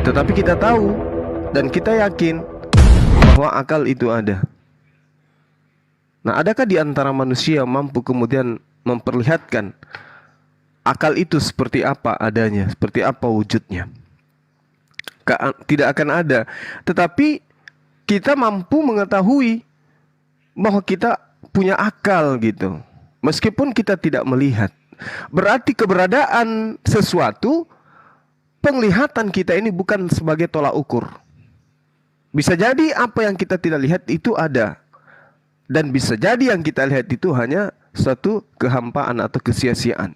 Tetapi kita tahu dan kita yakin bahwa akal itu ada. Nah, adakah di antara manusia yang mampu kemudian memperlihatkan akal itu seperti apa adanya, seperti apa wujudnya? Tidak akan ada. Tetapi kita mampu mengetahui bahwa kita punya akal gitu, meskipun kita tidak melihat. Berarti keberadaan sesuatu, penglihatan kita ini bukan sebagai tolak ukur. Bisa jadi apa yang kita tidak lihat itu ada, dan bisa jadi yang kita lihat itu hanya suatu kehampaan atau kesia-siaan.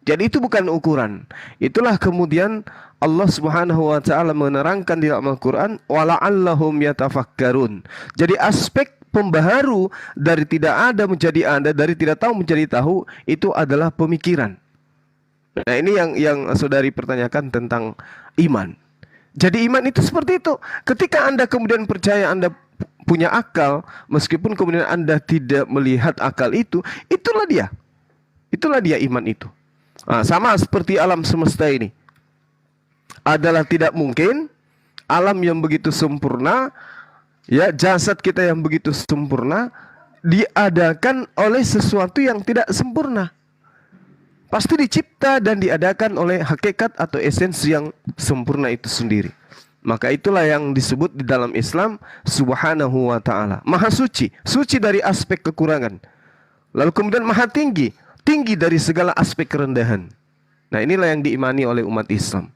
Jadi itu bukan ukuran. Itulah kemudian Allah Subhanahu wa taala menerangkan di dalam Al-Qur'an, wala'allahum yatafakkarun. Jadi aspek pembaharu dari tidak ada menjadi ada, dari tidak tahu menjadi tahu, itu adalah pemikiran. Nah, ini yang saudari pertanyakan tentang iman. Jadi iman itu seperti itu. Ketika Anda kemudian percaya Anda punya akal, meskipun kemudian Anda tidak melihat akal itu, itulah dia. Itulah dia iman itu. Nah, sama seperti alam semesta ini. Adalah tidak mungkin alam yang begitu sempurna, ya, jasad kita yang begitu sempurna diadakan oleh sesuatu yang tidak sempurna. Pasti dicipta dan diadakan oleh hakikat atau esensi yang sempurna itu sendiri. Maka itulah yang disebut di dalam Islam Subhanahu wa ta'ala, maha suci, suci dari aspek kekurangan. Lalu kemudian maha tinggi, tinggi dari segala aspek kerendahan. Nah, inilah yang diimani oleh umat Islam.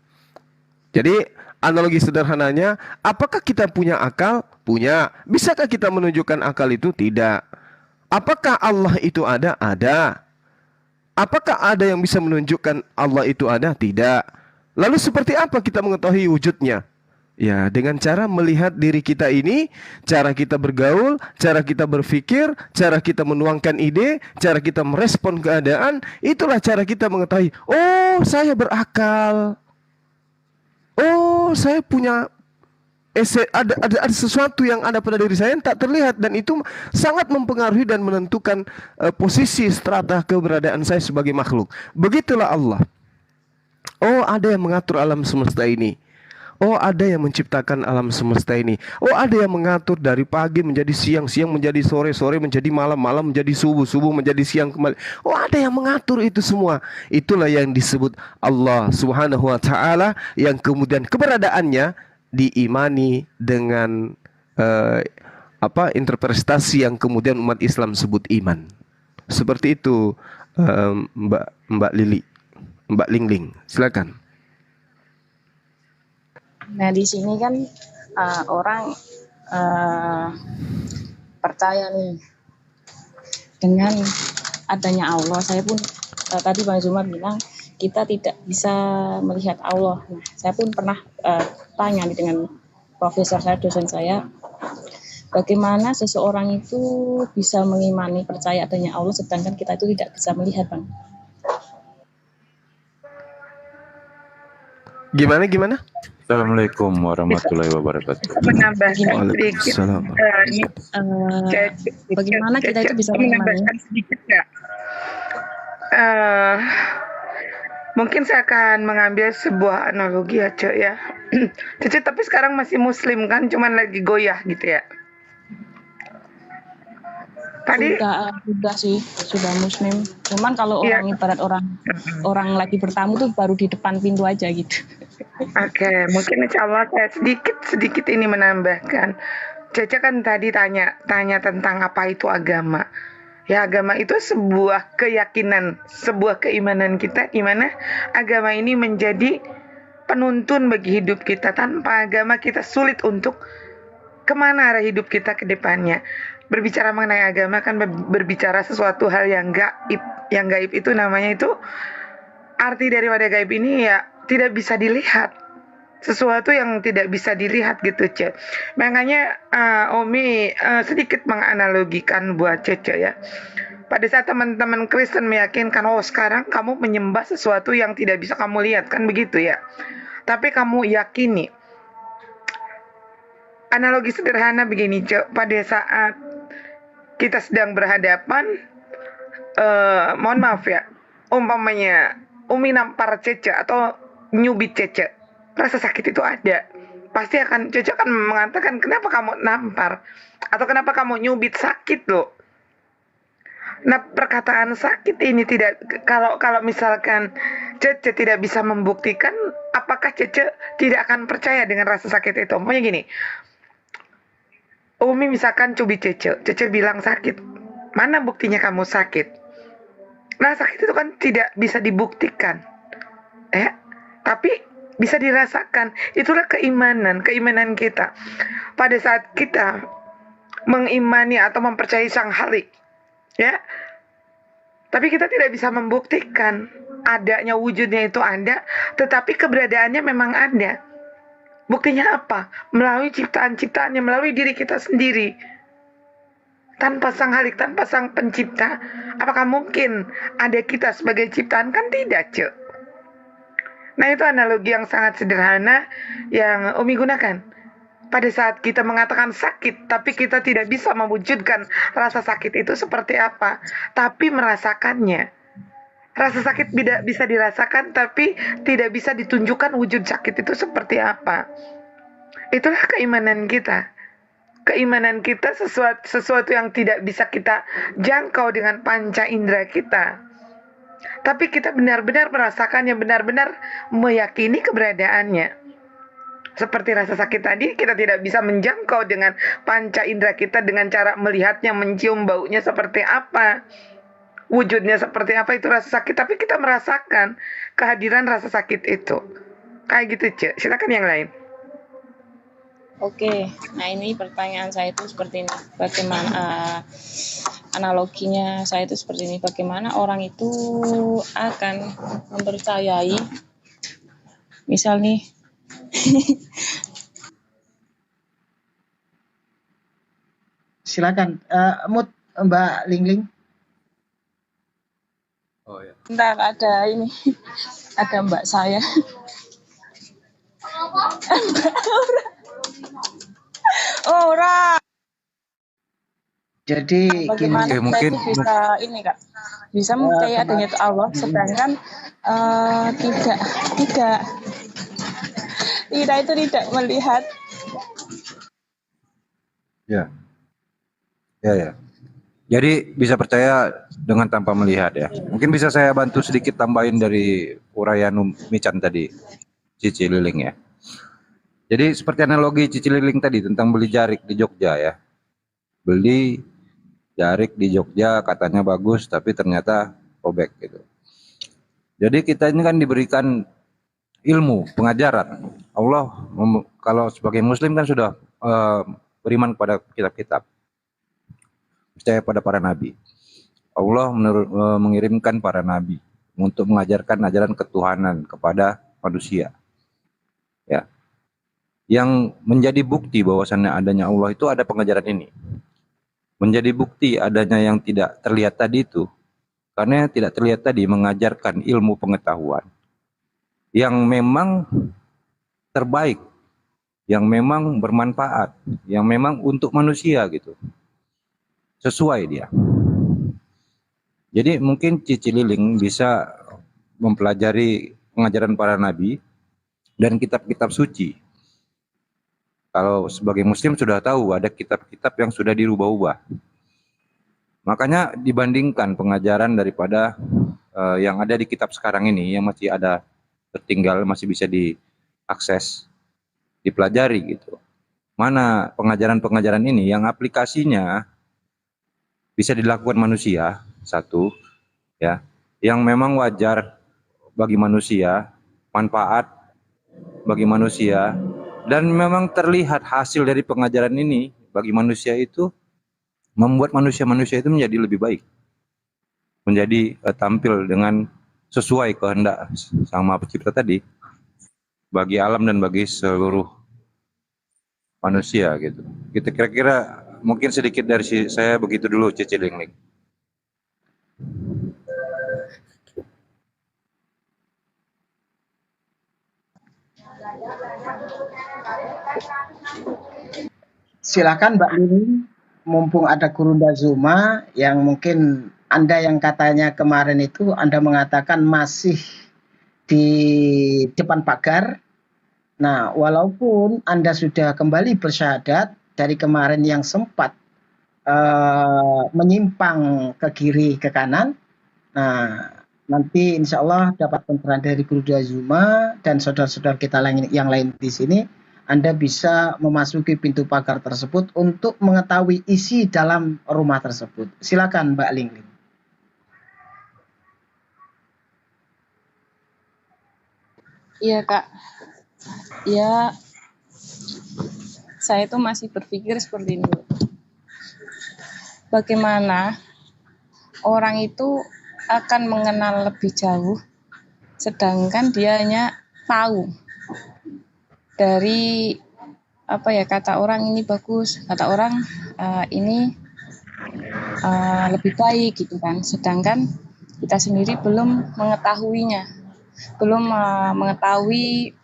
Jadi analogi sederhananya, apakah kita punya akal? Punya. Bisakah kita menunjukkan akal itu? Tidak. Apakah Allah itu ada? Ada. Apakah ada yang bisa menunjukkan Allah itu ada? Tidak. Lalu seperti apa kita mengetahui wujudnya? Ya, dengan cara melihat diri kita ini, cara kita bergaul, cara kita berpikir, cara kita menuangkan ide, cara kita merespon keadaan, itulah cara kita mengetahui, oh, saya berakal. Oh, saya punya ada sesuatu yang ada pada diri saya yang tak terlihat, dan itu sangat mempengaruhi dan menentukan posisi strata keberadaan saya sebagai makhluk. Begitulah Allah. Oh, ada yang mengatur alam semesta ini. Oh, ada yang menciptakan alam semesta ini. Oh, ada yang mengatur dari pagi menjadi siang, siang menjadi sore, sore menjadi malam, malam menjadi subuh, subuh menjadi siang kembali. Oh, ada yang mengatur itu semua. Itulah yang disebut Allah Subhanahu wa taala, yang kemudian keberadaannya diimani dengan interpretasi yang kemudian umat Islam sebut iman. Seperti itu, Mbak Lili, Mbak Lingling, silakan. Nah, di sini kan orang percaya nih dengan adanya Allah. Saya pun tadi Bang Zumar bilang kita tidak bisa melihat Allah. Nah, saya pun pernah tanya nih dengan profesor saya, dosen saya, bagaimana seseorang itu bisa mengimani percaya adanya Allah sedangkan kita itu tidak bisa melihat, Bang. Gimana? Assalamualaikum warahmatullahi wabarakatuh. Menambahkan sedikit, bagaimana kita itu bisa menambahkan sedikit nggak? Mungkin saya akan mengambil sebuah analogi ya, Cek ya. Cece tapi sekarang masih muslim kan, cuman lagi goyah gitu ya. Tadi sudah sih, sudah muslim. Cuman kalau orang ibarat orang lagi bertamu tuh baru di depan pintu aja gitu. Oke, mungkin insya Allah saya sedikit ini menambahkan. Cece kan tadi tanya tentang apa itu agama. Ya, agama itu sebuah keyakinan, sebuah keimanan kita, di mana agama ini menjadi penuntun bagi hidup kita. Tanpa agama kita sulit untuk kemana arah hidup kita ke depannya. Berbicara mengenai agama kan berbicara sesuatu hal yang gaib. Yang gaib itu namanya itu, arti daripada gaib ini ya tidak bisa dilihat. Sesuatu yang tidak bisa dilihat gitu, Cece. Makanya Omi sedikit menganalogikan buat Cece ya. Pada saat teman-teman Kristen meyakinkan, oh sekarang kamu menyembah sesuatu yang tidak bisa kamu lihat, kan begitu ya. Tapi kamu yakini. Analogi sederhana begini, Cece. Pada saat kita sedang berhadapan, mohon maaf ya, umpamanya Umi nampar Cece atau nyubit Cece. rasa sakit itu ada. Pasti Cece akan mengatakan, kenapa kamu nampar? Atau kenapa kamu nyubit, sakit loh. Nah, perkataan sakit ini tidak, kalau misalkan Cece tidak bisa membuktikan, apakah Cece tidak akan percaya dengan rasa sakit itu? Pokoknya gini, Umi misalkan cubit Cece bilang sakit. Mana buktinya kamu sakit? Nah, sakit itu kan tidak bisa dibuktikan. Tapi bisa dirasakan. Itulah keimanan kita. Pada saat kita mengimani atau mempercayai Sang Khalik, ya. Tapi kita tidak bisa membuktikan adanya, wujudnya itu ada, tetapi keberadaannya memang ada. Buktinya apa? Melalui ciptaan-ciptaannya, melalui diri kita sendiri. Tanpa Sang Khalik, tanpa Sang Pencipta, apakah mungkin ada kita sebagai ciptaan? Kan tidak, Cek. Nah, itu analogi yang sangat sederhana yang Umi gunakan. Pada saat kita mengatakan sakit, tapi kita tidak bisa mewujudkan rasa sakit itu seperti apa, tapi merasakannya. Rasa sakit bisa dirasakan, tapi tidak bisa ditunjukkan wujud sakit itu seperti apa. Itulah keimanan kita. Keimanan kita sesuatu yang tidak bisa kita jangkau dengan panca indera kita. Tapi kita benar-benar merasakannya, benar-benar meyakini keberadaannya. Seperti rasa sakit tadi, kita tidak bisa menjangkau dengan panca indera kita dengan cara melihatnya, mencium baunya seperti apa, wujudnya seperti apa, itu rasa sakit. Tapi kita merasakan kehadiran rasa sakit itu. Kayak gitu, Cek. Silakan yang lain. Oke, nah ini pertanyaan saya itu seperti ini. Bagaimana analoginya saya itu seperti ini. Bagaimana orang itu akan mempercayai, misal nih, Silakan, Mbak Lingling. Oh ya. bentar ada ini, ada mbak saya. Ora. Jadi Bagaimana Oke, saya mungkin itu bisa ini Kak, bisa mempercayai adanya itu Allah, sedangkan tidak itu tidak melihat. ya. Jadi bisa percaya dengan tanpa melihat ya. Mungkin bisa saya bantu sedikit tambahin dari uraian Mican tadi, Cici Liling ya. Jadi seperti analogi Cici Liling tadi tentang beli jarik di Jogja ya. Beli jarik di Jogja katanya bagus tapi ternyata robek gitu. Jadi kita ini kan diberikan ilmu, pengajaran. Allah kalau sebagai muslim kan sudah beriman kepada kitab-kitab. Percaya pada para nabi. Allah mengirimkan para nabi untuk mengajarkan ajaran ketuhanan kepada manusia. Ya. Yang menjadi bukti bahwasannya adanya Allah itu ada pengajaran ini. Menjadi bukti adanya yang tidak terlihat tadi itu, karena yang tidak terlihat tadi mengajarkan ilmu pengetahuan yang memang terbaik, yang memang bermanfaat, yang memang untuk manusia gitu. Sesuai dia. Jadi mungkin Cici Liling bisa mempelajari pengajaran para nabi dan kitab-kitab suci. Kalau sebagai muslim sudah tahu ada kitab-kitab yang sudah dirubah-ubah. Makanya dibandingkan pengajaran daripada yang ada di kitab sekarang ini yang masih ada tertinggal, masih bisa diakses, dipelajari gitu. Mana pengajaran-pengajaran ini yang aplikasinya bisa dilakukan manusia, satu, ya, yang memang wajar bagi manusia, manfaat bagi manusia, dan memang terlihat hasil dari pengajaran ini bagi manusia itu membuat manusia-manusia itu menjadi lebih baik, menjadi tampil dengan sesuai kehendak Sang Maha Pencipta tadi bagi alam dan bagi seluruh manusia gitu. Kita kira-kira mungkin sedikit dari saya begitu dulu, Cici Liling. Silakan Mbak Lini, mumpung ada Gurunda Zuma yang mungkin Anda yang katanya kemarin itu Anda mengatakan masih di depan pagar Nah, walaupun Anda sudah kembali bersyahadat dari kemarin yang sempat menyimpang ke kiri ke kanan, nah nanti insya Allah dapat pencerahan dari Guru Zuma dan saudara-saudara kita yang lain di sini, Anda bisa memasuki pintu pagar tersebut untuk mengetahui isi dalam rumah tersebut. Silakan Mbak Linglin. Iya Kak, ya saya itu masih berpikir seperti ini. Bagaimana orang itu akan mengenal lebih jauh, sedangkan dia hanya tahu dari kata orang ini bagus, kata orang ini lebih baik gitu kan, sedangkan kita sendiri belum mengetahuinya, belum mengetahui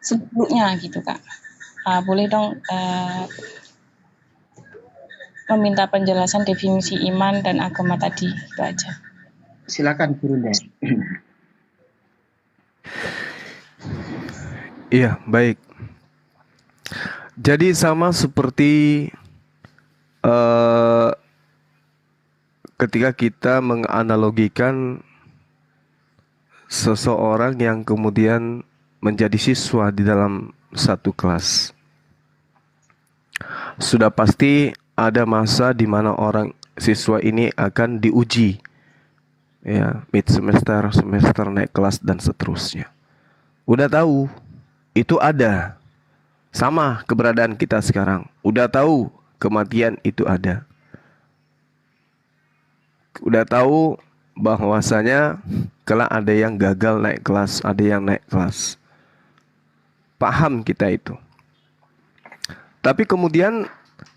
sebelumnya gitu Kak. Boleh dong meminta penjelasan definisi iman dan agama tadi, itu aja. Silakan Guru. Iya, baik. Jadi sama seperti ketika kita menganalogikan seseorang yang kemudian menjadi siswa di dalam satu kelas. Sudah pasti ada masa di mana orang siswa ini akan diuji, ya, mid semester, semester, naik kelas dan seterusnya. Udah tahu itu ada, sama keberadaan kita sekarang. Udah tahu kematian itu ada. Udah tahu bahwasanya kelak ada yang gagal naik kelas, ada yang naik kelas. Paham kita itu. Tapi kemudian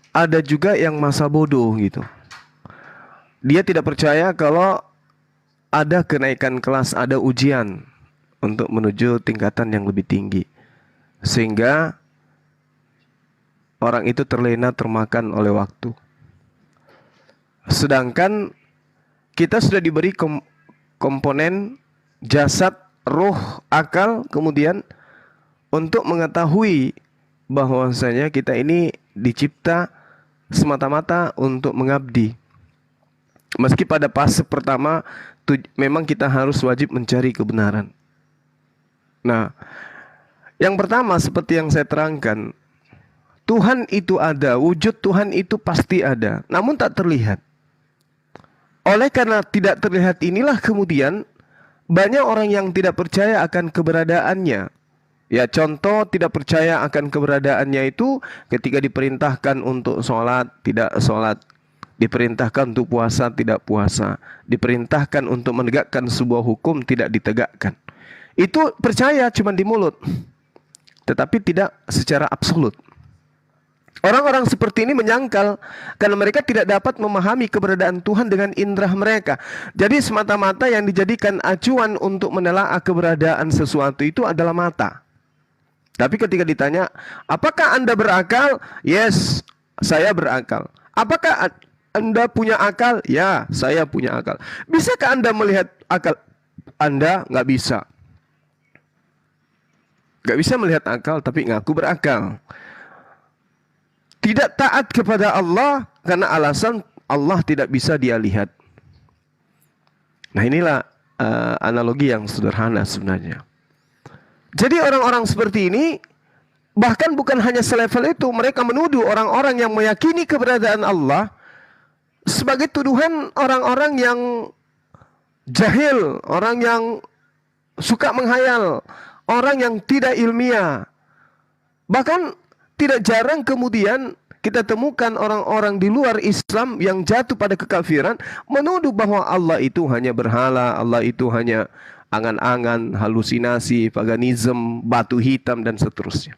ada juga yang masa bodoh gitu. Dia tidak percaya kalau ada kenaikan kelas, ada ujian untuk menuju tingkatan yang lebih tinggi. Sehingga orang itu terlena, termakan oleh waktu. Sedangkan kita sudah diberi komponen jasad, roh, akal, kemudian untuk mengetahui bahwasanya kita ini dicipta semata-mata untuk mengabdi. Meski pada fase pertama memang kita harus wajib mencari kebenaran. Nah, yang pertama seperti yang saya terangkan, Tuhan itu ada, wujud Tuhan itu pasti ada, namun tak terlihat. Oleh karena tidak terlihat inilah kemudian banyak orang yang tidak percaya akan keberadaannya. Ya, contoh tidak percaya akan keberadaannya itu ketika diperintahkan untuk sholat, tidak sholat. Diperintahkan untuk puasa, tidak puasa. Diperintahkan untuk menegakkan sebuah hukum, tidak ditegakkan. Itu percaya cuma di mulut, tetapi tidak secara absolut. Orang-orang seperti ini menyangkal karena mereka tidak dapat memahami keberadaan Tuhan dengan indera mereka. Jadi semata-mata yang dijadikan acuan untuk menelaah keberadaan sesuatu itu adalah mata. Tapi ketika ditanya, apakah Anda berakal? Yes, saya berakal. Apakah Anda punya akal? Ya, saya punya akal. Bisakah Anda melihat akal Anda? Nggak bisa. Nggak bisa melihat akal tapi ngaku berakal. Tidak taat kepada Allah karena alasan Allah tidak bisa dia lihat. Nah, inilah analogi yang sederhana sebenarnya. Jadi orang-orang seperti ini bahkan bukan hanya selevel itu, mereka menuduh orang-orang yang meyakini keberadaan Allah sebagai tuduhan orang-orang yang jahil, orang yang suka menghayal, orang yang tidak ilmiah. Bahkan tidak jarang kemudian kita temukan orang-orang di luar Islam yang jatuh pada kekafiran menuduh bahwa Allah itu hanya berhala, Allah itu hanya angan-angan, halusinasi, paganisme, batu hitam dan seterusnya.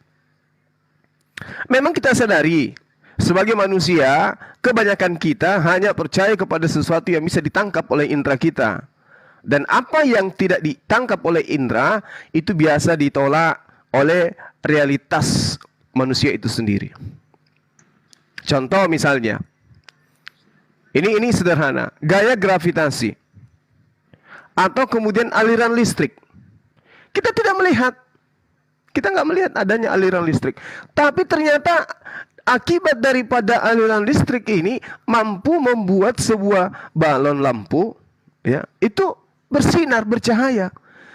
Memang kita sadari sebagai manusia, kebanyakan kita hanya percaya kepada sesuatu yang bisa ditangkap oleh indera kita. Dan apa yang tidak ditangkap oleh indera itu biasa ditolak oleh realitas manusia itu sendiri. Contoh misalnya, ini sederhana, gaya gravitasi atau kemudian aliran listrik. Kita tidak melihat, Kita nggak melihat adanya aliran listrik. Tapi ternyata akibat daripada aliran listrik ini mampu membuat sebuah balon lampu, ya, itu bersinar, bercahaya.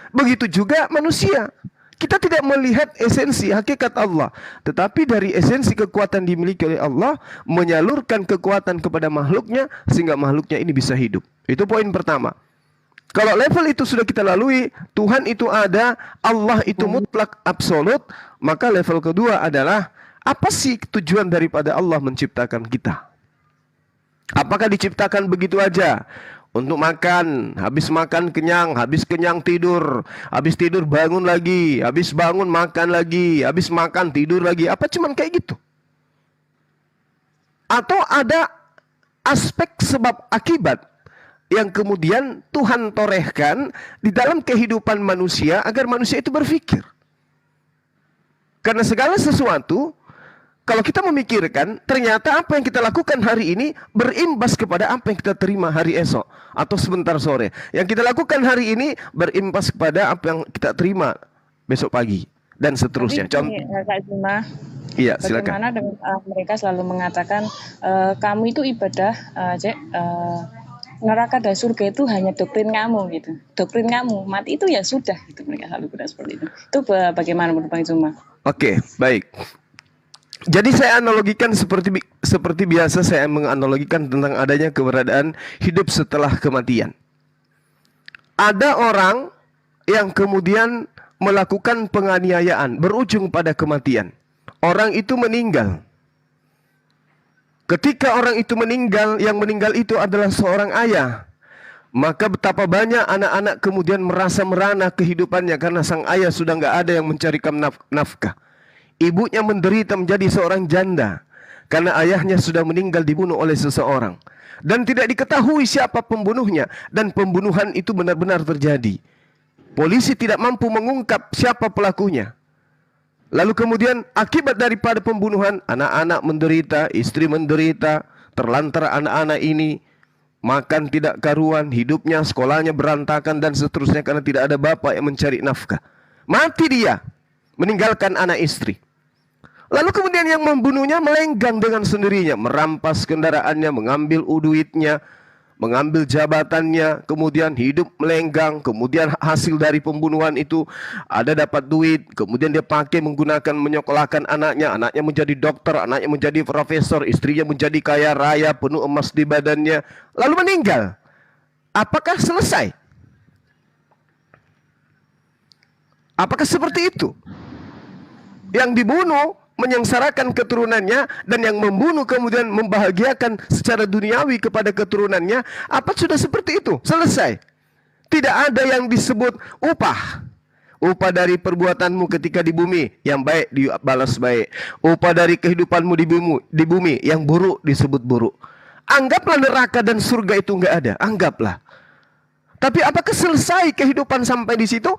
Begitu juga manusia. Kita tidak melihat esensi hakikat Allah, tetapi dari esensi kekuatan dimiliki oleh Allah menyalurkan kekuatan kepada makhluknya sehingga makhluknya ini bisa hidup. Itu poin pertama. Kalau level itu sudah kita lalui, Tuhan itu ada, Allah itu mutlak absolut, maka level kedua adalah apa sih tujuan daripada Allah menciptakan kita? Apakah diciptakan begitu aja? Untuk makan, habis makan kenyang, habis kenyang tidur, habis tidur bangun lagi, habis bangun makan lagi, habis makan tidur lagi. Apa cuman kayak gitu? Atau ada aspek sebab akibat yang kemudian Tuhan torehkan di dalam kehidupan manusia agar manusia itu berpikir. Karena segala sesuatu, kalau kita memikirkan, ternyata apa yang kita lakukan hari ini berimbas kepada apa yang kita terima hari esok atau sebentar sore. Yang kita lakukan hari ini berimbas kepada apa yang kita terima besok pagi dan seterusnya. Jadi, Kak Zuma, iya, silakan. bagaimana dengan mereka selalu mengatakan kamu itu ibadah, neraka dan surga itu hanya doktrin kamu gitu. Doktrin kamu, mati itu ya sudah gitu. Mereka selalu bilang seperti itu. Itu bagaimana menurut Bang Zuma? Oke, baik. Jadi saya analogikan seperti biasa saya menganalogikan tentang adanya keberadaan hidup setelah kematian. Ada orang yang kemudian melakukan penganiayaan berujung pada kematian. Orang itu meninggal. Ketika orang itu meninggal, yang meninggal itu adalah seorang ayah. Maka betapa banyak anak-anak kemudian merasa merana kehidupannya karena sang ayah sudah nggak ada yang mencarikan nafkah. Ibunya menderita menjadi seorang janda karena ayahnya sudah meninggal dibunuh oleh seseorang. Dan tidak diketahui siapa pembunuhnya. Dan pembunuhan itu benar-benar terjadi. Polisi tidak mampu mengungkap siapa pelakunya. Lalu kemudian akibat daripada pembunuhan, anak-anak menderita, istri menderita, terlantar anak-anak ini makan tidak karuan, hidupnya, sekolahnya berantakan dan seterusnya karena tidak ada bapak yang mencari nafkah. Mati dia, meninggalkan anak istri. Lalu kemudian yang membunuhnya melenggang dengan sendirinya, merampas kendaraannya, mengambil duitnya, mengambil jabatannya, kemudian hidup melenggang, kemudian hasil dari pembunuhan itu ada dapat duit, kemudian dia pakai menggunakan menyekolahkan anaknya, anaknya menjadi dokter, anaknya menjadi profesor, istrinya menjadi kaya raya, penuh emas di badannya, lalu meninggal. Apakah selesai? Apakah seperti itu? Yang dibunuh menyengsarakan keturunannya dan yang membunuh kemudian membahagiakan secara duniawi kepada keturunannya, apa sudah seperti itu? Selesai. Tidak ada yang disebut upah. Upah dari perbuatanmu ketika di bumi, yang baik dibalas baik. Upah dari kehidupanmu di bumi, yang buruk disebut buruk. Anggaplah neraka dan surga itu enggak ada, anggaplah. Tapi apakah selesai kehidupan sampai di situ?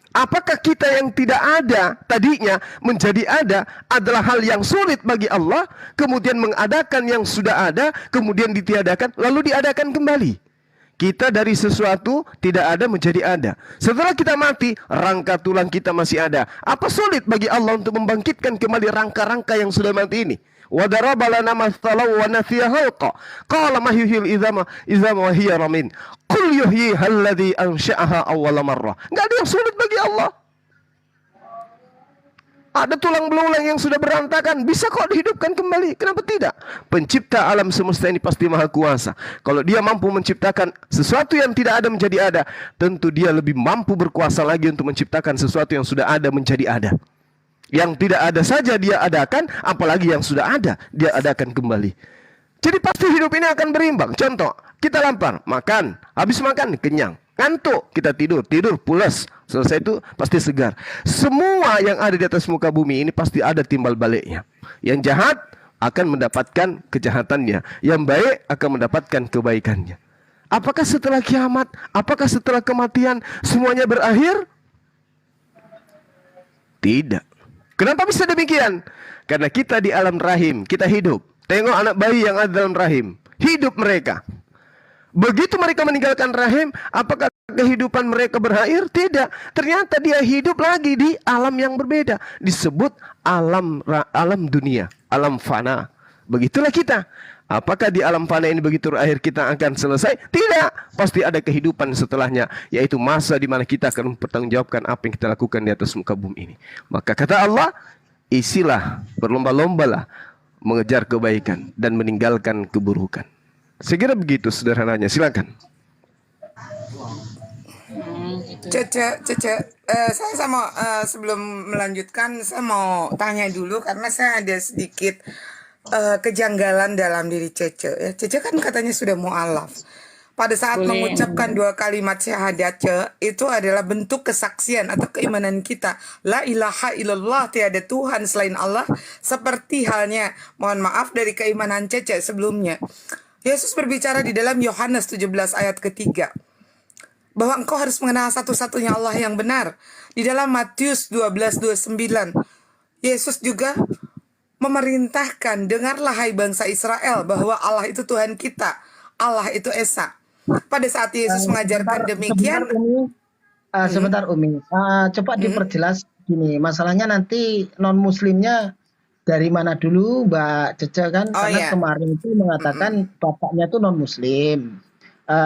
Apakah kita yang tidak ada tadinya menjadi ada adalah hal yang sulit bagi Allah, kemudian mengadakan yang sudah ada, kemudian ditiadakan, lalu diadakan kembali. Kita dari sesuatu tidak ada menjadi ada. Setelah kita mati, rangka tulang kita masih ada. Apa sulit bagi Allah untuk membangkitkan kembali rangka-rangka yang sudah mati ini? وَضَرَبَ لَنَا مَثَلًا وَنَسِيَ خَلْقَهُ قَالَ مَا يُحْيِي الْعِظَامَ وَهِيَ رَمِيمٌ قُلْ يُحْيِيهَا الَّذِي أَنشَأَهَا أَوَّلَ مَرَّةٍ. Enggak ada yang sulit bagi Allah. Ada tulang belulang yang sudah berantakan, bisa kok dihidupkan kembali. Kenapa tidak? Pencipta alam semesta ini pasti maha kuasa. Kalau dia mampu menciptakan sesuatu yang tidak ada menjadi ada, tentu dia lebih mampu berkuasa lagi untuk menciptakan sesuatu yang sudah ada menjadi ada. Yang tidak ada saja dia adakan, apalagi yang sudah ada dia adakan kembali. Jadi pasti hidup ini akan berimbang. Contoh, kita lapar, makan, habis makan kenyang, ngantuk, kita tidur pulas, selesai itu pasti segar. Semua yang ada di atas muka bumi ini pasti ada timbal baliknya. Yang jahat akan mendapatkan kejahatannya, yang baik akan mendapatkan kebaikannya. Apakah setelah kiamat, apakah setelah kematian semuanya berakhir? Tidak. Kenapa bisa demikian? Karena kita di alam rahim, kita hidup. Tengok anak bayi yang ada dalam rahim, hidup mereka. Begitu mereka meninggalkan rahim, apakah kehidupan mereka berakhir? Tidak. Ternyata dia hidup lagi di alam yang berbeda. Disebut alam dunia, alam fana. Begitulah kita. Apakah di alam fana ini begitu akhir kita akan selesai? Tidak. Pasti ada kehidupan setelahnya, yaitu masa di mana kita akan mempertanggungjawabkan apa yang kita lakukan di atas muka bumi ini. Maka kata Allah, isilah, berlomba-lombalah mengejar kebaikan dan meninggalkan keburukan. Segera begitu sederhananya. Silakan. Gitu. Cece, saya mau sebelum melanjutkan, saya mau tanya dulu karena saya ada sedikit kejanggalan dalam diri Cece. Ya, Cece kan katanya sudah mu'alaf. Pada saat Boleh. mengucapkan 2 kalimat syahadat, itu adalah bentuk kesaksian atau keimanan kita. La ilaha illallah, tiada Tuhan selain Allah. Seperti halnya, mohon maaf, dari keimanan Cece sebelumnya. Yesus berbicara di dalam Yohanes 17 ayat ketiga. Bahwa engkau harus mengenal satu-satunya Allah yang benar. Di dalam Matius 12:29, Yesus juga memerintahkan, dengarlah hai bangsa Israel, bahwa Allah itu Tuhan kita, Allah itu Esa. Pada saat Yesus mengajarkan demikian, Sebentar Umi, coba diperjelas gini, masalahnya nanti non muslimnya dari mana dulu Mbak Cece kan, Oh, karena iya. kemarin itu mengatakan bapaknya itu non muslim,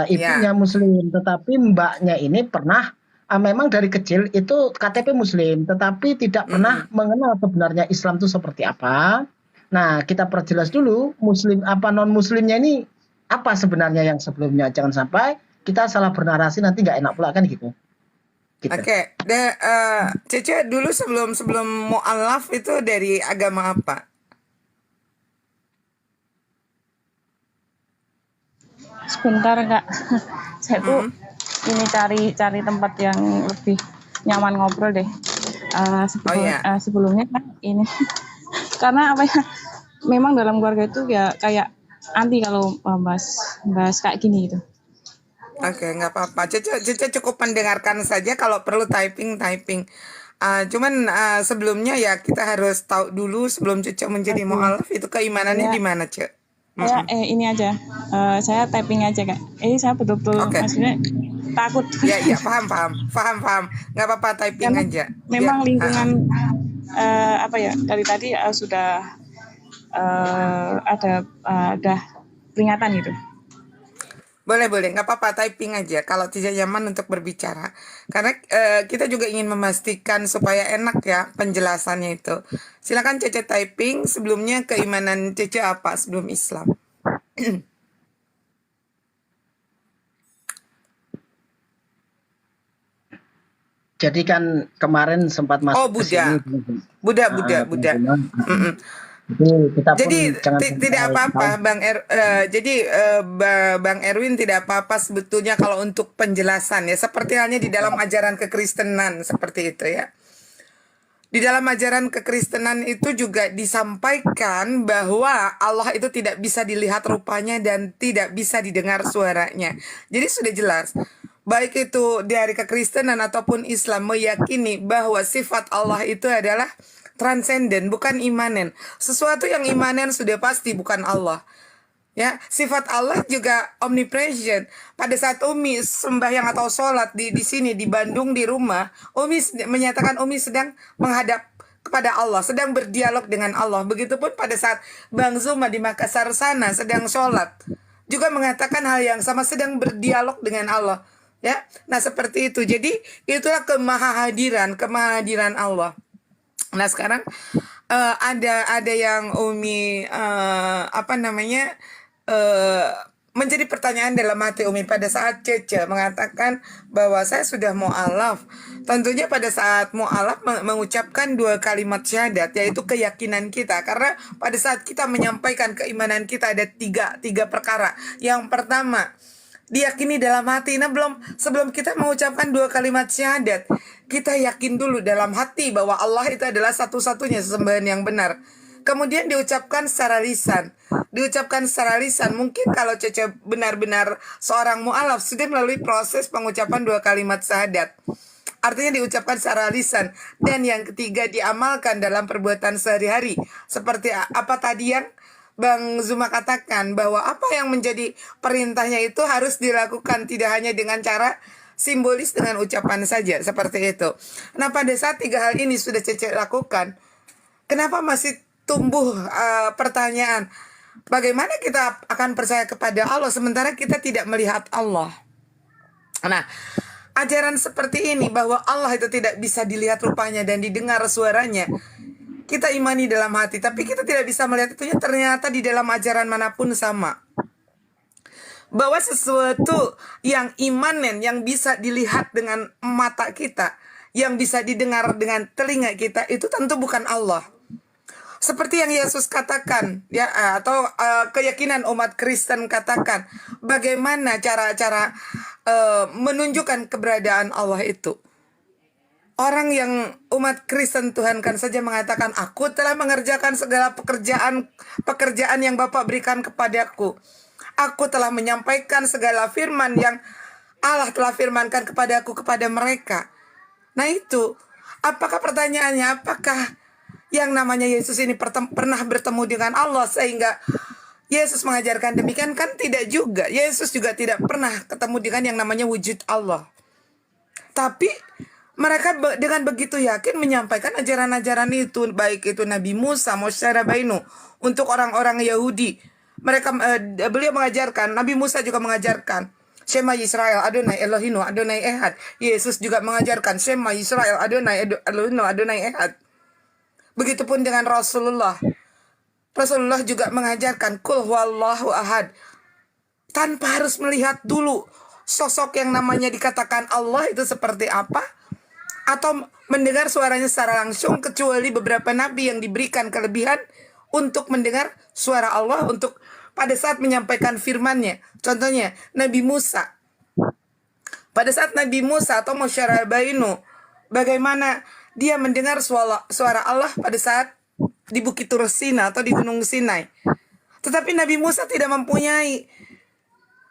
ibunya Ya. muslim, tetapi mbaknya ini pernah memang dari kecil itu KTP muslim, tetapi tidak pernah mengenal sebenarnya Islam itu seperti apa. Nah, kita perjelas dulu muslim apa non muslimnya ini apa sebenarnya yang sebelumnya, jangan sampai kita salah bernarasi nanti nggak enak pula kan gitu. Gitu. Oke, Cece dulu sebelum mu'alaf itu dari agama apa? Sebentar Kak, saya tuh ini cari tempat yang lebih nyaman ngobrol deh. Oh, iya. Sebelumnya kan ini karena apa ya? Memang dalam keluarga itu ya kayak anti kalau bahas kayak gini gitu. Oke, nggak apa-apa. Cece cukup mendengarkan saja, kalau perlu typing. Cuman sebelumnya ya kita harus tahu dulu sebelum Cece menjadi mu'alaf itu keimanannya Ya. di mana, Ce? Saya ini aja, saya typing aja Kak. Saya betul-betul Oke. maksudnya takut. Ya, paham. Nggak apa-apa, typing Karena aja. memang Ya, lingkungan apa ya dari tadi sudah ada peringatan gitu. Boleh, nggak apa-apa, typing aja kalau tidak nyaman untuk berbicara. Karena kita juga ingin memastikan supaya enak ya penjelasannya itu. Silakan Cece typing. Sebelumnya keimanan Cece apa sebelum Islam? Jadi kan kemarin sempat masuk Oh, ke sini. Buddha. teman-teman. Jadi kita pun Jadi jangan tidak sampai apa-apa, tahu. Bang Erwin, tidak apa-apa sebetulnya kalau untuk penjelasan ya, seperti halnya di dalam ajaran kekristenan seperti itu ya. Di dalam ajaran kekristenan itu juga disampaikan bahwa Allah itu tidak bisa dilihat rupanya dan tidak bisa didengar suaranya. Jadi sudah jelas. Baik itu dari kekristenan ataupun Islam meyakini bahwa sifat Allah itu adalah transenden, bukan imanen. Sesuatu yang imanen sudah pasti bukan Allah. Ya, sifat Allah juga omnipresent. Pada saat Umi sembahyang atau sholat di sini di Bandung di rumah, Umi menyatakan Umi sedang menghadap kepada Allah, sedang berdialog dengan Allah. Begitupun pada saat Bang Zuma di Makassar sana sedang sholat, juga mengatakan hal yang sama, sedang berdialog dengan Allah. Ya, nah seperti itu. Jadi itulah kemahahadiran Allah. Nah sekarang ada yang Umi menjadi pertanyaan dalam hati Umi pada saat Cece mengatakan bahwa saya sudah mu'alaf. Tentunya pada saat mu'alaf mengucapkan 2 kalimat syahadat, yaitu keyakinan kita. Karena pada saat kita menyampaikan keimanan kita ada tiga perkara. Yang pertama, diyakini dalam hati. Nah, sebelum kita mengucapkan 2 kalimat syahadat, kita yakin dulu dalam hati bahwa Allah itu adalah satu-satunya sesembahan yang benar. Kemudian diucapkan secara lisan. Mungkin kalau Cece benar-benar seorang mu'alaf sudah melalui proses pengucapan 2 kalimat syahadat. Artinya diucapkan secara lisan. Dan yang ketiga, diamalkan dalam perbuatan sehari-hari. Seperti apa tadi yang Bang Zuma katakan, bahwa apa yang menjadi perintahnya itu harus dilakukan, tidak hanya dengan cara simbolis dengan ucapan saja seperti itu. Nah, pada saat 3 hal ini sudah Cece lakukan, kenapa masih tumbuh pertanyaan, bagaimana kita akan percaya kepada Allah sementara kita tidak melihat Allah? Nah, ajaran seperti ini bahwa Allah itu tidak bisa dilihat rupanya dan didengar suaranya, kita imani dalam hati, tapi kita tidak bisa melihat itunya, ternyata di dalam ajaran manapun sama. Bahwa sesuatu yang imanen, yang bisa dilihat dengan mata kita, yang bisa didengar dengan telinga kita, itu tentu bukan Allah. Seperti yang Yesus katakan, ya, atau keyakinan umat Kristen katakan, bagaimana cara-cara menunjukkan keberadaan Allah itu. Orang yang umat Kristen Tuhankan saja mengatakan, aku telah mengerjakan segala pekerjaan yang Bapa berikan kepadaku. Aku telah menyampaikan segala firman yang Allah telah firmankan kepadaku kepada mereka. Nah itu, apakah pertanyaannya, apakah yang namanya Yesus ini pernah bertemu dengan Allah sehingga Yesus mengajarkan demikian? Kan tidak juga. Yesus juga tidak pernah ketemu dengan yang namanya wujud Allah. Tapi mereka dengan begitu yakin menyampaikan ajaran-ajaran itu, baik itu Nabi Musa, Moshe Rabbeinu untuk orang-orang Yahudi. Beliau mengajarkan, Nabi Musa juga mengajarkan, Shema Yisrael Adonai Elohinu Adonai Ehad. Yesus juga mengajarkan Shema Yisrael Adonai Elohinu Adonai Ehad. Begitupun dengan Rasulullah. Rasulullah juga mengajarkan Kul huwallahu ahad. Tanpa harus melihat dulu sosok yang namanya dikatakan Allah itu seperti apa, atau mendengar suaranya secara langsung, kecuali beberapa nabi yang diberikan kelebihan untuk mendengar suara Allah untuk pada saat menyampaikan firman-Nya. Contohnya Nabi Musa. Pada saat Nabi Musa atau Moshe Rabbeinu, bagaimana dia mendengar suara Allah pada saat di Bukit Tur Sina atau di Gunung Sinai. Tetapi Nabi Musa tidak mempunyai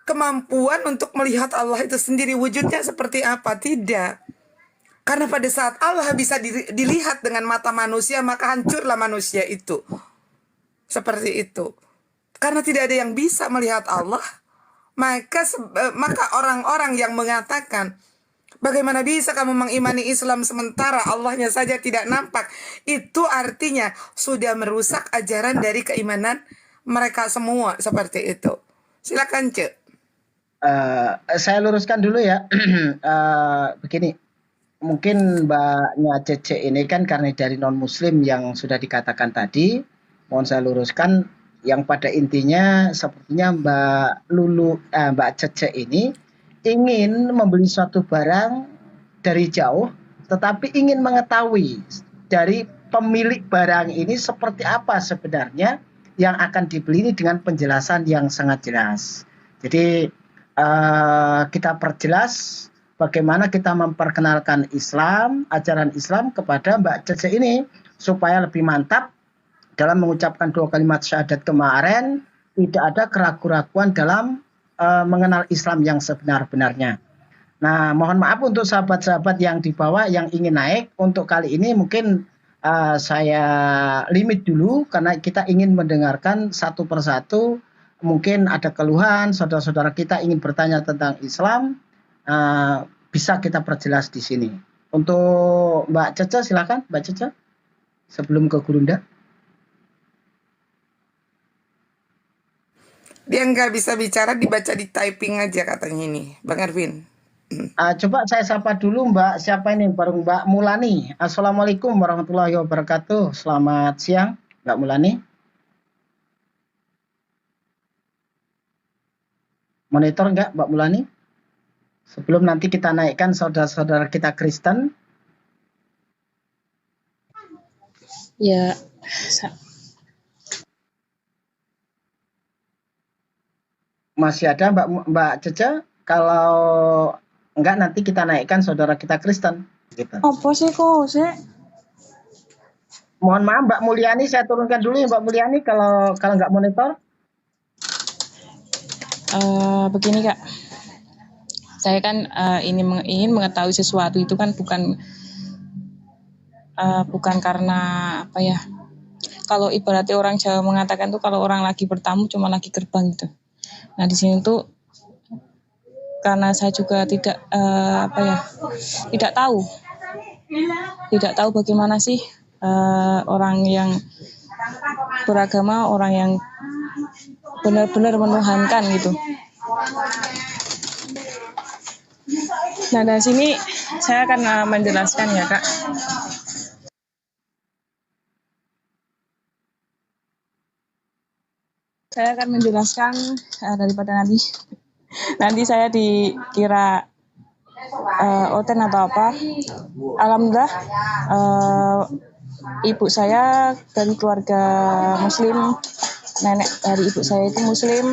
kemampuan untuk melihat Allah itu sendiri, wujudnya seperti apa. Tidak. Karena pada saat Allah bisa dilihat dengan mata manusia, maka hancurlah manusia itu. Seperti itu. Karena tidak ada yang bisa melihat Allah, maka orang-orang yang mengatakan, bagaimana bisa kamu mengimani Islam sementara Allahnya saja tidak nampak, itu artinya sudah merusak ajaran dari keimanan mereka semua. Seperti itu. Silakan, Cek. Saya luruskan dulu ya. Begini, mungkin Mbaknya Cece ini kan karena dari non-muslim yang sudah dikatakan tadi, mohon saya luruskan, yang pada intinya sepertinya Mbak Cece ini ingin membeli suatu barang dari jauh, tetapi ingin mengetahui dari pemilik barang ini seperti apa sebenarnya yang akan dibeli ini dengan penjelasan yang sangat jelas. Jadi kita perjelas bagaimana kita memperkenalkan Islam, ajaran Islam kepada Mbak Cece ini supaya lebih mantap dalam mengucapkan 2 kalimat syahadat kemarin, tidak ada keraguan-keraguan dalam mengenal Islam yang sebenar-benarnya. Nah, mohon maaf untuk sahabat-sahabat yang di bawah yang ingin naik, untuk kali ini mungkin saya limit dulu karena kita ingin mendengarkan satu persatu. Mungkin ada keluhan, saudara-saudara kita ingin bertanya tentang Islam, bisa kita perjelas di sini. Untuk Mbak Cece, silakan Mbak Cece, sebelum ke Gurunda. Dia nggak bisa bicara, dibaca di typing aja katanya ini, Bang Erwin. Coba saya sapa dulu Mbak, siapa ini? Baru Mbak Mulani. Assalamualaikum warahmatullahi wabarakatuh. Selamat siang Mbak Mulani. Monitor enggak Mbak Mulani? Sebelum nanti kita naikkan saudara-saudara kita Kristen. Ya, masih ada Mbak Cece? Kalau enggak nanti kita naikkan saudara kita Kristen. Gitu. apa sih kok sih? Mohon maaf Mbak Mulyani, saya turunkan dulu ya Mbak Mulyani kalau nggak monitor. Begini Kak, saya kan ingin mengetahui sesuatu itu kan bukan karena apa ya? Kalau ibaratnya orang Jawa mengatakan tuh kalau orang lagi bertamu cuma lagi gerbang gitu. Nah di sini tuh karena saya juga tidak tahu bagaimana sih orang yang beragama, orang yang benar-benar menuhankan gitu. Nah, dari sini saya akan menjelaskan ya, Kak. Saya akan menjelaskan daripada nanti saya dikira oten atau apa. Alhamdulillah ibu saya dari keluarga muslim, nenek dari ibu saya itu muslim,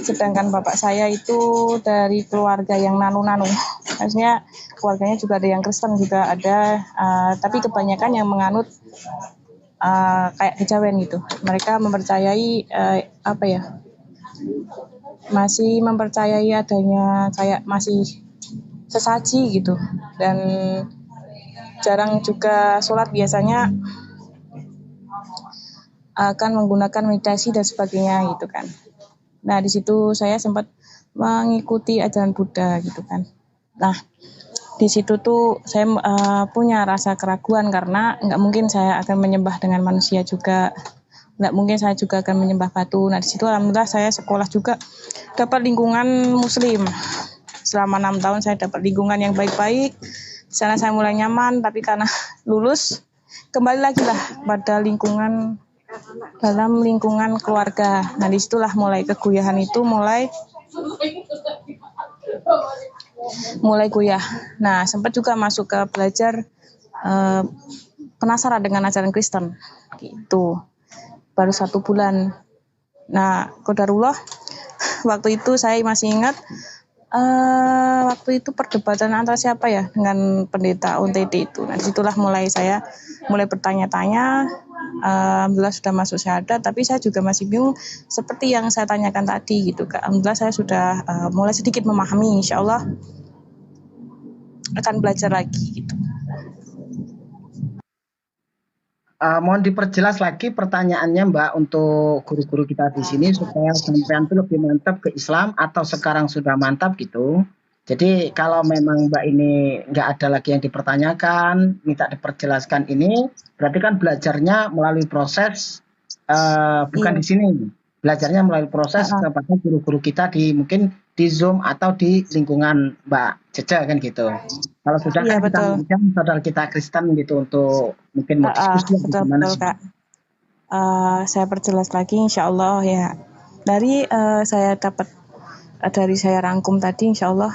sedangkan bapak saya itu dari keluarga yang nanu-nanu. Maksudnya keluarganya juga ada yang Kristen juga ada, tapi kebanyakan yang menganut kayak kejawen gitu. Mereka mempercayai masih mempercayai adanya kayak masih sesaji gitu, dan jarang juga sholat, biasanya akan menggunakan meditasi dan sebagainya gitu kan. Nah, di situ saya sempat mengikuti ajaran Buddha gitu kan. Nah, di situ tuh saya punya rasa keraguan karena nggak mungkin saya akan menyembah dengan manusia juga, nggak mungkin saya juga akan menyembah batu. Nah, di situ alhamdulillah saya sekolah juga dapat lingkungan muslim. Selama 6 tahun saya dapat lingkungan yang baik-baik. Di sana saya mulai nyaman, tapi karena lulus kembali lagi lah pada dalam lingkungan keluarga. Nah, disitulah mulai keguyahan itu mulai goyah. Nah, sempat juga masuk ke belajar penasaran dengan ajaran Kristen gitu. Baru 1 bulan. Nah, qadarullah waktu itu saya masih ingat waktu itu perdebatan antara siapa ya dengan pendeta ONTD itu. Nah, disitulah saya mulai bertanya-tanya. Alhamdulillah sudah masuk syahadat, tapi saya juga masih bingung seperti yang saya tanyakan tadi gitu Kak. Alhamdulillah saya sudah mulai sedikit memahami, insya Allah akan belajar lagi gitu. Mohon diperjelas lagi pertanyaannya Mbak untuk guru-guru kita di sini supaya sampean itu lebih mantap ke Islam atau sekarang sudah mantap gitu. Jadi kalau memang Mbak ini nggak ada lagi yang dipertanyakan, minta diperjelaskan ini, berarti kan belajarnya melalui proses bukan di sini. Belajarnya melalui proses kepada guru-guru kita mungkin di Zoom atau di lingkungan Mbak Jeja kan gitu. Kalau sudah kan kita mengundang saudara kita Kristen gitu untuk mungkin mau diskusi gimana sih? Kak. Saya perjelas lagi insya Allah ya. Dari saya rangkum tadi insya Allah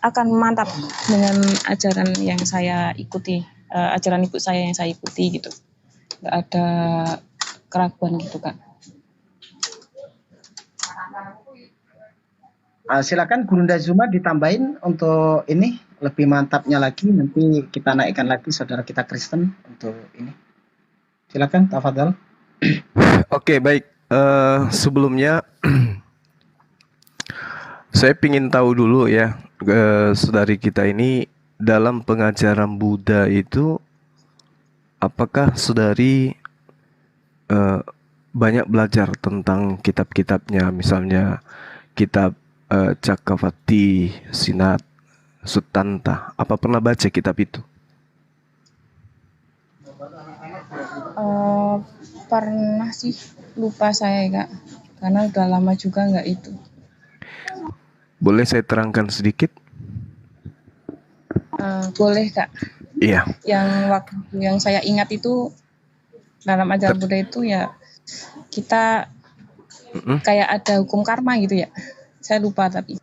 akan mantap dengan ajaran yang saya ikuti, ajaran ibu saya yang saya ikuti gitu. Nggak ada keraguan gitu Kak. Silakan Gurunda Zuma ditambahin untuk ini lebih mantapnya lagi, nanti kita naikkan lagi saudara kita Kristen untuk ini. Silakan tafadhol. Oke, baik. Sebelumnya saya ingin tahu dulu ya, saudari kita ini dalam pengajaran Buddha itu apakah saudari banyak belajar tentang kitab-kitabnya, misalnya kitab Cakavati, Sinat, Sutanta. Apa pernah baca kitab itu? Pernah sih, lupa saya Kak, karena udah lama juga nggak itu. Boleh saya terangkan sedikit? Boleh Kak. Iya. Yang saya ingat itu dalam ajaran Buddha itu ya kita kayak ada hukum karma gitu ya. Saya lupa tapi.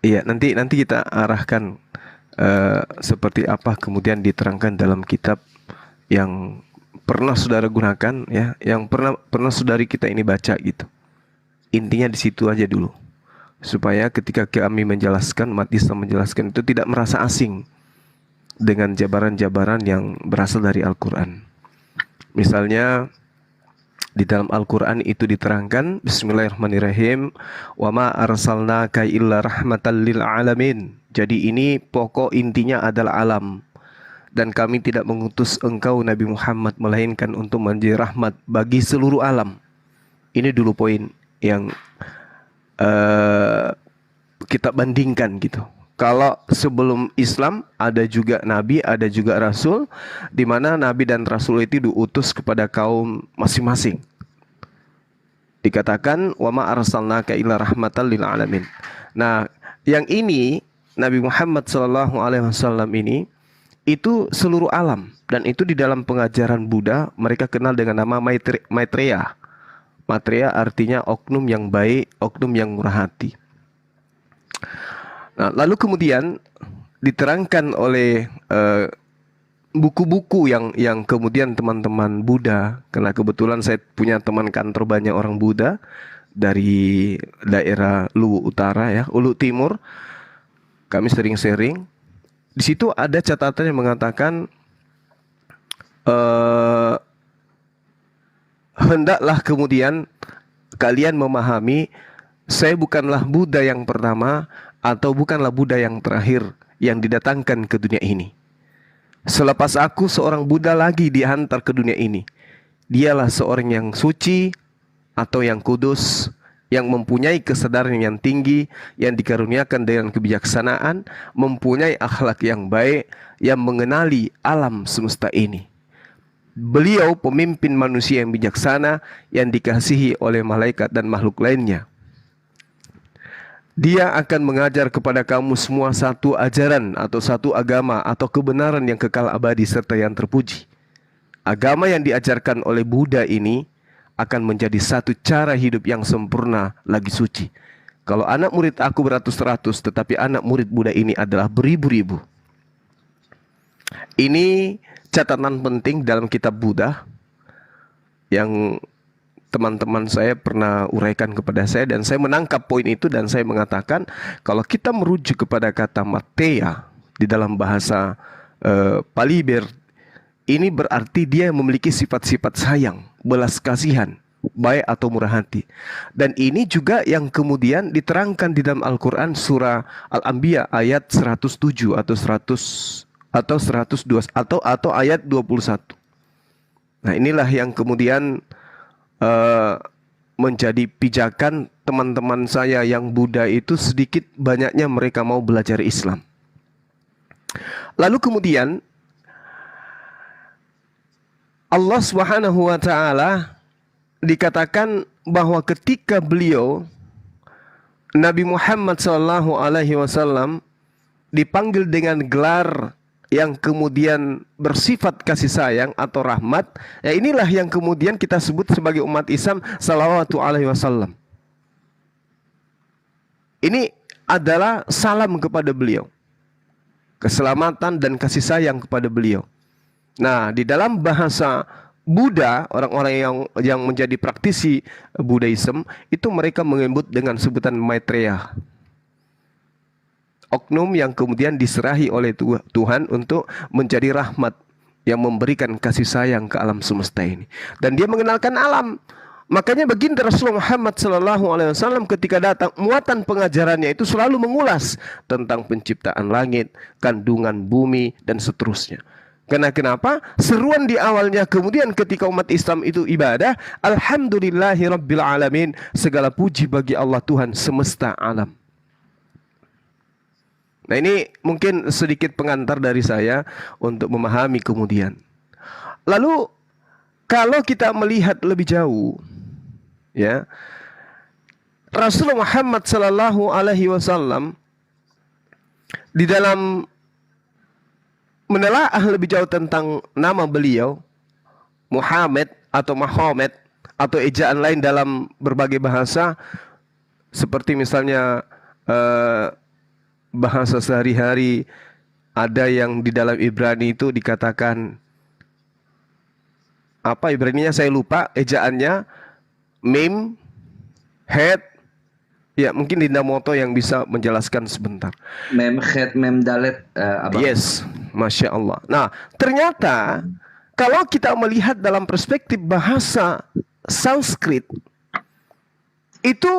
Iya, nanti kita arahkan seperti apa kemudian diterangkan dalam kitab yang pernah saudara gunakan ya, yang pernah saudari kita ini baca gitu. Intinya di situ aja dulu. Supaya ketika kami menjelaskan, umat Islam menjelaskan itu tidak merasa asing dengan jabaran-jabaran yang berasal dari Al-Qur'an. Misalnya di dalam Al-Quran itu diterangkan Bismillahirrahmanirrahim, wa ma arsalnaka illa rahmatan lil alamin. Jadi ini pokok intinya adalah alam, dan kami tidak mengutus engkau Nabi Muhammad melainkan untuk menjadi rahmat bagi seluruh alam. Ini dulu poin yang kita bandingkan gitu. Kalau sebelum Islam ada juga nabi, ada juga rasul, di mana nabi dan rasul itu diutus kepada kaum masing-masing. Dikatakan wa ma arsalnaka illa rahmatan lil alamin. Nah, yang ini Nabi Muhammad sallallahu alaihi wasallam ini itu seluruh alam, dan itu di dalam pengajaran Buddha mereka kenal dengan nama Maitreya. Maitreya artinya oknum yang baik, oknum yang murah hati. Nah, lalu kemudian diterangkan oleh buku-buku yang kemudian teman-teman Buddha, karena kebetulan saya punya teman kantor banyak orang Buddha dari daerah Luwu Utara ya, Ulu Timur. Kami sering sharing. Di situ ada catatan yang mengatakan hendaklah kemudian kalian memahami saya bukanlah Buddha yang pertama atau bukanlah Buddha yang terakhir yang didatangkan ke dunia ini. Selepas aku seorang Buddha lagi dihantar ke dunia ini. Dialah seorang yang suci atau yang kudus, yang mempunyai kesadaran yang tinggi, yang dikaruniakan dengan kebijaksanaan, mempunyai akhlak yang baik, yang mengenali alam semesta ini. Beliau pemimpin manusia yang bijaksana, yang dikasihi oleh malaikat dan makhluk lainnya. Dia akan mengajar kepada kamu semua satu ajaran atau satu agama atau kebenaran yang kekal abadi serta yang terpuji. Agama yang diajarkan oleh Buddha ini akan menjadi satu cara hidup yang sempurna lagi suci. Kalau anak murid aku beratus-ratus, tetapi anak murid Buddha ini adalah beribu-ribu. Ini catatan penting dalam kitab Buddha yang teman-teman saya pernah uraikan kepada saya, dan saya menangkap poin itu, dan saya mengatakan kalau kita merujuk kepada kata Mateya di dalam bahasa Pali-ber, ini berarti dia yang memiliki sifat-sifat sayang, belas kasihan, baik atau murah hati. Dan ini juga yang kemudian diterangkan di dalam Al-Quran surah Al-Anbiya ayat 107 atau 102 atau ayat 21. Nah, inilah yang kemudian menjadi pijakan teman-teman saya yang Buddha itu sedikit banyaknya mereka mau belajar Islam. Lalu kemudian Allah Subhanahu wa taala dikatakan bahwa ketika beliau Nabi Muhammad sallallahu alaihi wasallam dipanggil dengan gelar yang kemudian bersifat kasih sayang atau rahmat, ya inilah yang kemudian kita sebut sebagai umat Islam salawatu alaihi wasallam. Ini adalah salam kepada beliau, keselamatan dan kasih sayang kepada beliau. Nah, di dalam bahasa Buddha, orang-orang yang menjadi praktisi Buddhism itu mereka menyebut dengan sebutan Maitreya, oknum yang kemudian diserahi oleh Tuhan untuk menjadi rahmat, yang memberikan kasih sayang ke alam semesta ini. Dan dia mengenalkan alam. Makanya baginda Rasulullah Muhammad SAW ketika datang, muatan pengajarannya itu selalu mengulas tentang penciptaan langit, kandungan bumi, dan seterusnya. Karena kenapa? Seruan di awalnya kemudian ketika umat Islam itu ibadah, Alhamdulillahi Rabbil Alamin, segala puji bagi Allah Tuhan semesta alam. Nah, ini mungkin sedikit pengantar dari saya untuk memahami kemudian. Lalu kalau kita melihat lebih jauh, ya, Rasulullah Muhammad sallallahu alaihi wasallam di dalam menelaah lebih jauh tentang nama beliau Muhammad atau Mahomet atau ejaan lain dalam berbagai bahasa, seperti misalnya bahasa sehari-hari, ada yang di dalam Ibrani itu dikatakan apa Ibraninya saya lupa ejaannya, mim, het, ya mungkin Dinda Moto yang bisa menjelaskan sebentar. Mem, het, mem, dalet, abang. Yes, Masya Allah. Nah, ternyata kalau kita melihat dalam perspektif bahasa Sanskrit, itu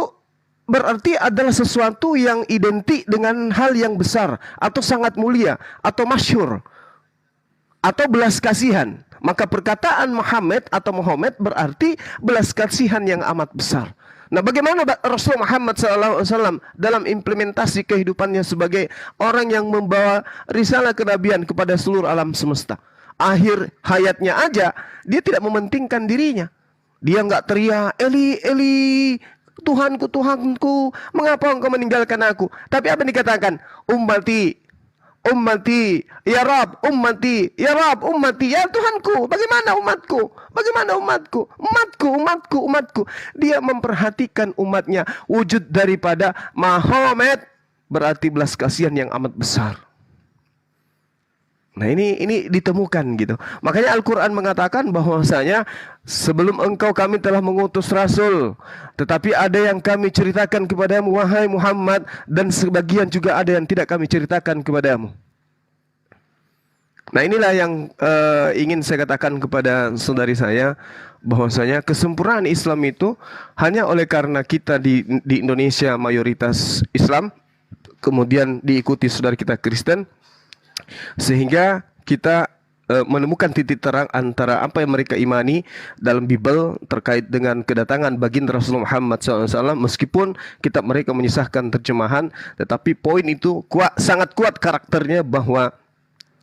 berarti adalah sesuatu yang identik dengan hal yang besar atau sangat mulia atau masyhur atau belas kasihan. Maka perkataan Muhammad atau Muhammad berarti belas kasihan yang amat besar. Nah, bagaimana Rasul Muhammad SAW dalam implementasi kehidupannya sebagai orang yang membawa risalah kenabian kepada seluruh alam semesta? Akhir hayatnya aja dia tidak mementingkan dirinya. Dia nggak teriak, Eli, Eli, Tuhanku, Tuhanku, mengapa engkau meninggalkan aku? Tapi apa yang dikatakan? Ummati, ummati, ya Rab, ummati, ya Rab, ummati, ya Tuhanku, bagaimana umatku? Bagaimana umatku? Umatku, umatku, umatku. Dia memperhatikan umatnya. Wujud daripada Muhammad berarti belas kasihan yang amat besar. Nah, ini ditemukan gitu. Makanya Al-Quran mengatakan bahwasanya sebelum engkau kami telah mengutus Rasul, tetapi ada yang kami ceritakan kepadamu wahai Muhammad, dan sebagian juga ada yang tidak kami ceritakan kepadamu. Nah, inilah yang ingin saya katakan kepada saudari saya, bahwasanya kesempurnaan Islam itu hanya oleh karena kita di Indonesia mayoritas Islam, kemudian diikuti saudara kita Kristen, sehingga kita menemukan titik terang antara apa yang mereka imani dalam Bible terkait dengan kedatangan baginda Rasulullah Muhammad SAW. Meskipun kitab mereka menyisahkan terjemahan, tetapi poin itu sangat kuat karakternya bahwa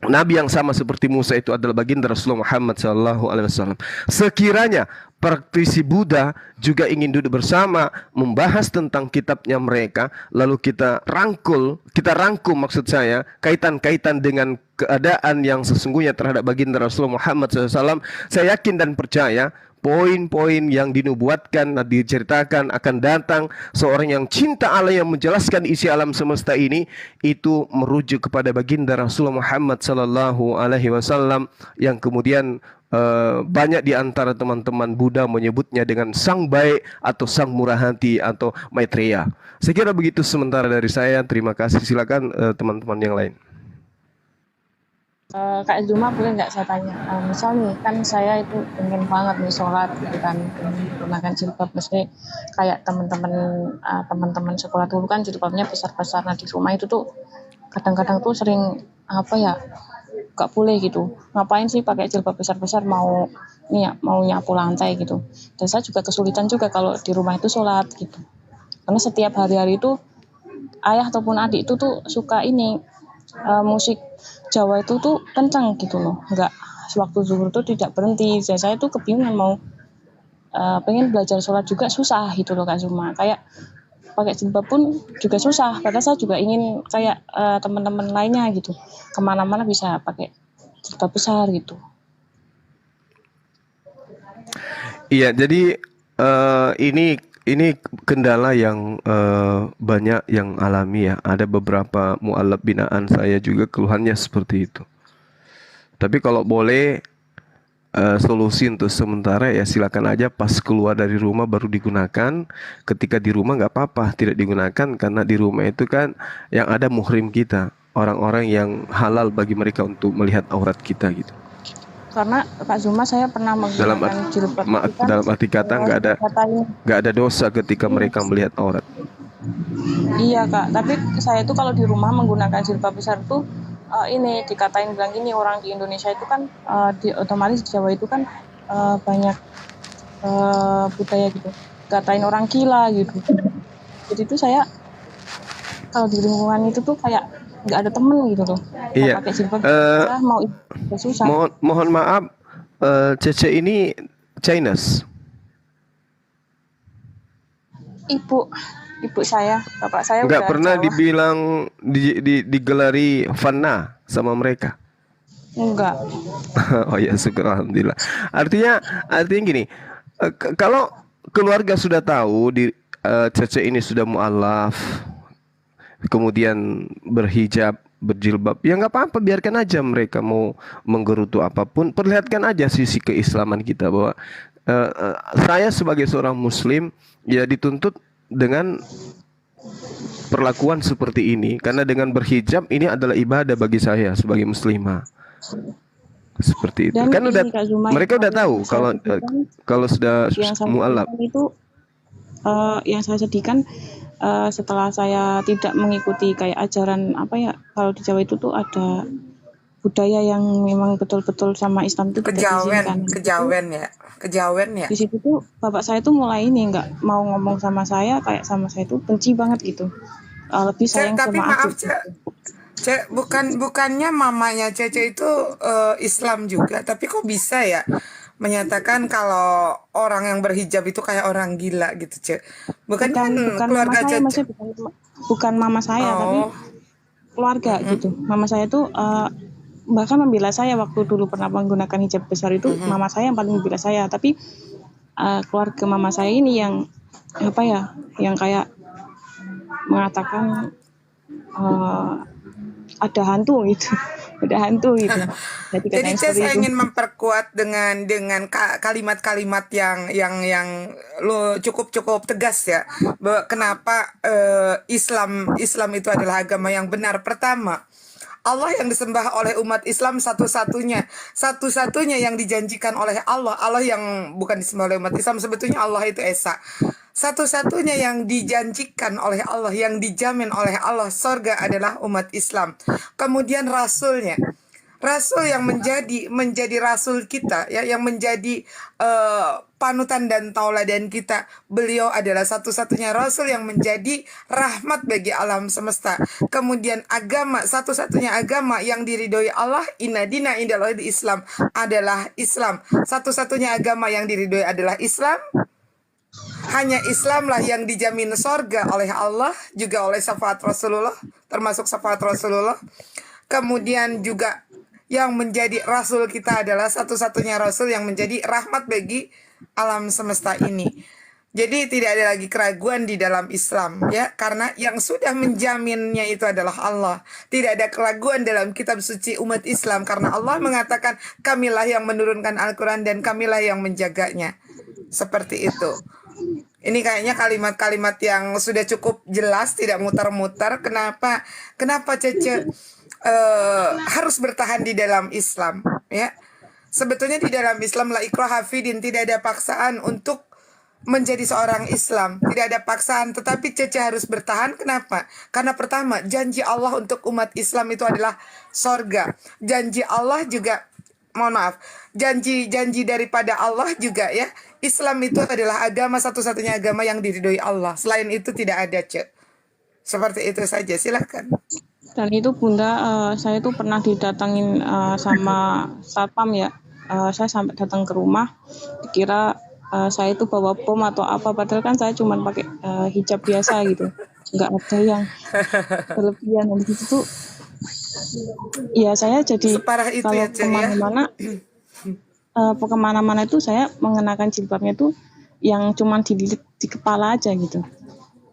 Nabi yang sama seperti Musa itu adalah baginda Rasulullah Muhammad SAW. Sekiranya praktisi Buddha juga ingin duduk bersama membahas tentang kitabnya mereka, lalu kita rangkum maksud saya kaitan-kaitan dengan keadaan yang sesungguhnya terhadap baginda Rasulullah Muhammad SAW, saya yakin dan percaya poin-poin yang dinubuatkan, diceritakan akan datang seorang yang cinta Allah yang menjelaskan isi alam semesta ini, itu merujuk kepada baginda Rasulullah Muhammad sallallahu alaihi wasallam yang kemudian banyak di antara teman-teman Buddha menyebutnya dengan sang baik atau sang murah hati atau Maitreya. Saya kira begitu sementara dari saya. Terima kasih. Silakan teman-teman yang lain. Kak Zuma, boleh nggak saya tanya? Misal nih, kan saya itu pengen banget nih sholat gitu kan, menggunakan jilbab. Maksudnya kayak teman-teman sekolah dulu kan jilbabnya besar-besar. Nah, di rumah itu tuh kadang-kadang tuh sering apa ya, nggak boleh gitu. Ngapain sih pakai jilbab besar-besar, mau nyapu lantai gitu. Dan saya juga kesulitan juga kalau di rumah itu sholat gitu. Karena setiap hari-hari itu ayah ataupun adik itu tuh suka musik Jawa itu tuh kencang gitu loh, nggak sewaktu zuhur tuh tidak berhenti. Dan saya tuh kebingungan mau pengen belajar sholat juga susah gitu loh Kak Zuma. Kayak pakai jilbab pun juga susah, padahal saya juga ingin kayak teman-teman lainnya gitu, kemana-mana bisa pakai jilbab besar gitu. Iya, jadi ini kendala yang banyak yang alami ya. Ada beberapa mualaf binaan saya juga keluhannya seperti itu. Tapi kalau boleh solusi untuk sementara ya silakan aja pas keluar dari rumah baru digunakan. Ketika di rumah nggak apa-apa tidak digunakan, karena di rumah itu kan yang ada muhrim kita, orang-orang yang halal bagi mereka untuk melihat aurat kita gitu. Karena Pak Zuma, saya pernah menggunakan jilbab dalam arti kata nggak ada dosa ketika mereka melihat aurat. Iya Kak, tapi saya itu kalau di rumah menggunakan jilbab besar tuh dikatain bilang gini, orang di Indonesia itu kan otomatis di Jawa itu kan banyak budaya gitu, katain orang gila gitu. Jadi itu saya kalau di lingkungan itu tuh kayak nggak ada temen gitu loh. Iya. Pakai jilbab mau susah. Mohon maaf, Cece ini Chinese. Ibu saya, bapak saya Nggak udah pernah Jawa. dibilang digelari Fana sama mereka. Enggak. Oh ya, syukur alhamdulillah. Artinya gini, kalau keluarga sudah tahu Cece ini sudah mualaf, kemudian berhijab, berjilbab, ya nggak apa-apa, biarkan aja mereka mau menggerutu apapun, perlihatkan aja sisi keislaman kita bahwa saya sebagai seorang muslim ya dituntut dengan perlakuan seperti ini, karena dengan berhijab ini adalah ibadah bagi saya sebagai muslimah. Seperti itu. Dan kan udah Kak Zuma, mereka udah tahu kalau sudah mualaf. Yang saya sedihkan setelah saya tidak mengikuti kayak ajaran kalau di Jawa itu tuh ada budaya yang memang betul-betul sama Islam itu tidak diizinkan. kejawen ya. Di situ tuh bapak saya tuh mulai ini nggak mau ngomong sama saya, kayak sama saya tuh benci banget gitu. Lebih Cek, sayang tapi sama maaf adik. Cek, Cek, bukannya mamanya Cece itu Islam juga, tapi kok bisa ya menyatakan kalau orang yang berhijab itu kayak orang gila gitu, Cek? Bukannya kan Bukan mama keluarga saya, Cece. maksudnya bukan mama saya, tapi Oh, keluarga gitu. Mama saya tuh bahkan membela saya waktu dulu pernah menggunakan hijab besar itu. Mama saya yang paling membela saya, tapi keluarga mama saya ini yang apa ya, yang kayak mengatakan ada hantu gitu. Ada hantu gitu. Jadi jadi katanya Cek seperti saya itu. ingin memperkuat dengan kalimat-kalimat yang lo cukup tegas ya, bahwa kenapa Islam itu adalah agama yang benar. Pertama, Allah yang disembah oleh umat Islam satu-satunya yang dijanjikan oleh Allah. Allah yang bukan disembah oleh umat Islam, sebetulnya Allah itu Esa. Satu-satunya yang dijanjikan oleh Allah, yang dijamin oleh Allah sorga adalah umat Islam. Kemudian rasulnya, rasul yang menjadi rasul kita ya, yang menjadi panutan dan tauladan kita. Beliau adalah satu-satunya rasul yang menjadi rahmat bagi alam semesta. Kemudian agama, satu-satunya agama yang diridhoi Allah, inna dina indallahil Islam, adalah Islam. Satu-satunya agama yang diridhoi adalah Islam. Hanya Islamlah yang dijamin sorga oleh Allah, juga oleh syafaat Rasulullah, termasuk syafaat Rasulullah. Kemudian juga yang menjadi rasul kita adalah satu-satunya rasul yang menjadi rahmat bagi alam semesta ini. Jadi tidak ada lagi keraguan di dalam Islam ya, karena yang sudah menjaminnya itu adalah Allah. Tidak ada keraguan dalam kitab suci umat Islam, karena Allah mengatakan kamilah yang menurunkan Al-Quran dan kamilah yang menjaganya. Seperti itu. Ini kayaknya kalimat-kalimat yang sudah cukup jelas, tidak mutar-mutar. Kenapa Cece harus bertahan di dalam Islam ya? Sebetulnya di dalam Islam la ikraha fidin, tidak ada paksaan untuk menjadi seorang Islam, tidak ada paksaan, tetapi Cece harus bertahan. Kenapa? Karena pertama, janji Allah untuk umat Islam itu adalah sorga. Janji Allah juga, mohon maaf, janji daripada Allah juga ya, Islam itu adalah agama, satu-satunya agama yang diridhoi Allah. Selain itu tidak ada, Cek. Seperti itu saja, silakan. Dan itu Bunda, saya tuh pernah didatangin sama satpam ya. Saya sampai datang ke rumah, dikira saya itu bawa bom atau apa, padahal kan saya cuma pakai hijab biasa gitu, nggak ada yang berlebihan. Dan gitu tuh, ya saya jadi Separah itu kalau ya, Cek ya. kemana-mana itu saya mengenakan jilbabnya tuh yang cuma dililit di kepala aja gitu.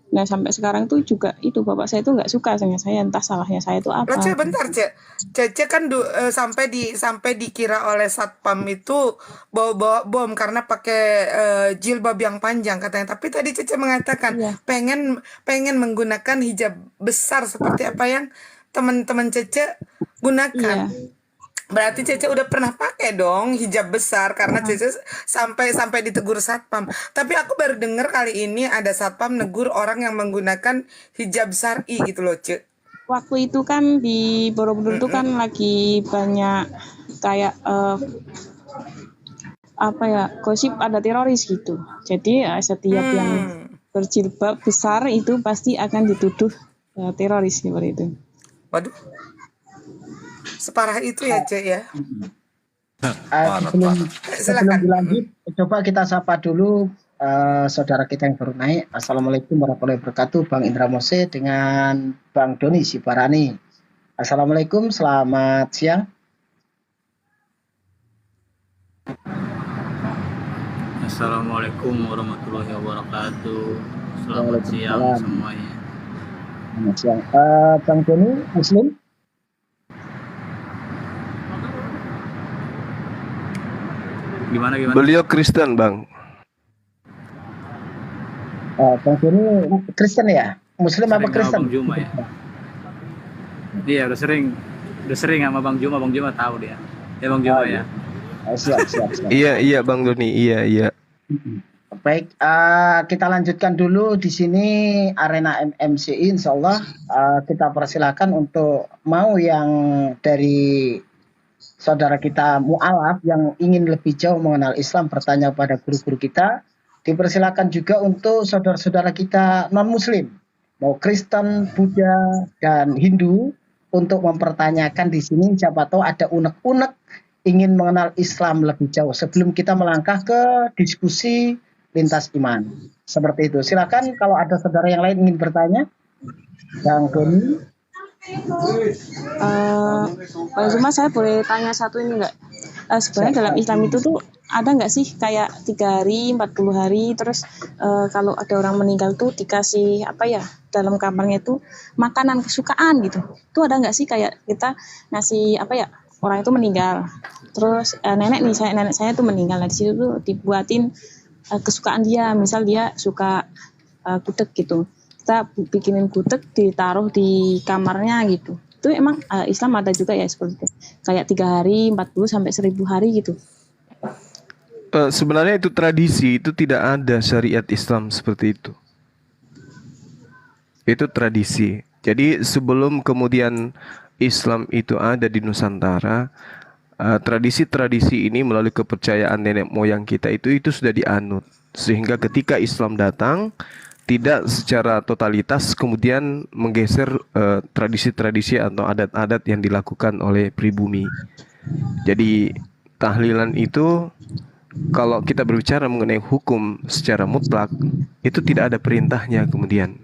Nah sampai sekarang tuh juga itu bapak saya tuh nggak suka sama saya, entah salahnya saya itu apa. Lah, Cek, bentar, Cek. Cece kan sampai dikira oleh satpam itu bawa bom karena pakai jilbab yang panjang katanya. Tapi tadi Cece mengatakan Iya. pengen menggunakan hijab besar seperti apa yang teman-teman Cece gunakan. Iya. Berarti Cece udah pernah pakai dong hijab besar, karena Cece sampai ditegur satpam. Tapi aku baru dengar kali ini ada satpam negur orang yang menggunakan hijab syar'i gitu loh, Cek. Waktu itu kan di Borobudur itu kan lagi banyak kayak apa ya, gosip ada teroris gitu. Jadi setiap yang berjilbab besar itu pasti akan dituduh teroris seperti itu. Waduh. Separah itu ya, Cek ya. Sebelum dilanjut, coba kita sapa dulu saudara kita yang baru naik. Assalamualaikum warahmatullahi wabarakatuh, Bang Indra Mose dengan Bang Doni Sibarani. Assalamualaikum, selamat siang. Assalamualaikum warahmatullahi wabarakatuh. Selamat siang semuanya. Selamat siang. Bang Doni, Muslim? Gimana? Beliau Kristen, Bang. Bang Doni Kristen ya? Muslim apa Kristen? Bang Juma ya. Iya, udah sering sama Bang Juma. Bang Juma tahu dia. Ya Bang Juma ya. Siap. Iya Bang Doni, iya. Baik, kita lanjutkan dulu di sini arena MMCI. Insya Allah kita persilakan untuk mau yang dari saudara kita mu'alaf yang ingin lebih jauh mengenal Islam bertanya pada guru-guru kita, dipersilakan juga untuk saudara-saudara kita non-muslim, mau Kristen, Buddha, dan Hindu, untuk mempertanyakan di sini, siapa tahu ada unek-unek ingin mengenal Islam lebih jauh sebelum kita melangkah ke diskusi lintas iman. Seperti itu. Silakan kalau ada saudara yang lain ingin bertanya. Bang Doni. Pak Zuma, saya boleh tanya satu ini nggak? Sebenarnya dalam Islam itu tuh ada nggak sih kayak 3 hari, 40 hari, terus kalau ada orang meninggal tuh dikasih apa ya, dalam kamarnya itu makanan kesukaan gitu. Itu ada nggak sih kayak kita ngasih apa ya, orang itu meninggal, terus nenek saya tuh meninggal, nah di situ tuh dibuatin kesukaan dia, misal dia suka gudeg gitu, kita bikinin gudeg ditaruh di kamarnya gitu. Itu emang Islam ada juga ya seperti itu, kayak 3 hari, 40 sampai 1000 hari gitu. Sebenarnya itu tradisi, itu tidak ada syariat Islam seperti itu. Itu tradisi. Jadi sebelum kemudian Islam itu ada di Nusantara, tradisi-tradisi ini melalui kepercayaan nenek moyang kita itu sudah dianut, sehingga ketika Islam datang tidak secara totalitas kemudian menggeser tradisi-tradisi atau adat-adat yang dilakukan oleh pribumi. Jadi tahlilan itu, kalau kita berbicara mengenai hukum secara mutlak, itu tidak ada perintahnya kemudian.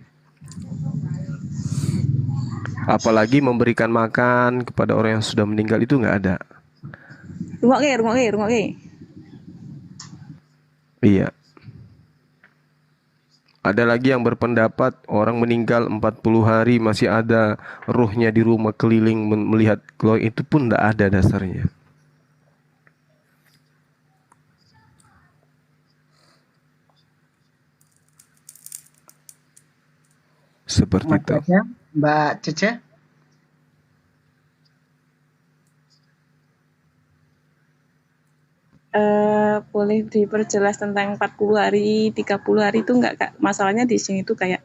Apalagi memberikan makan kepada orang yang sudah meninggal, itu nggak ada. Rumah. Iya. Ada lagi yang berpendapat orang meninggal 40 hari masih ada ruhnya di rumah keliling melihat keluar, itu pun tidak ada dasarnya. Seperti itu. Mbak Cece. Boleh diperjelas tentang 40 hari, 30 hari itu enggak, Kak? Masalahnya di sini tuh kayak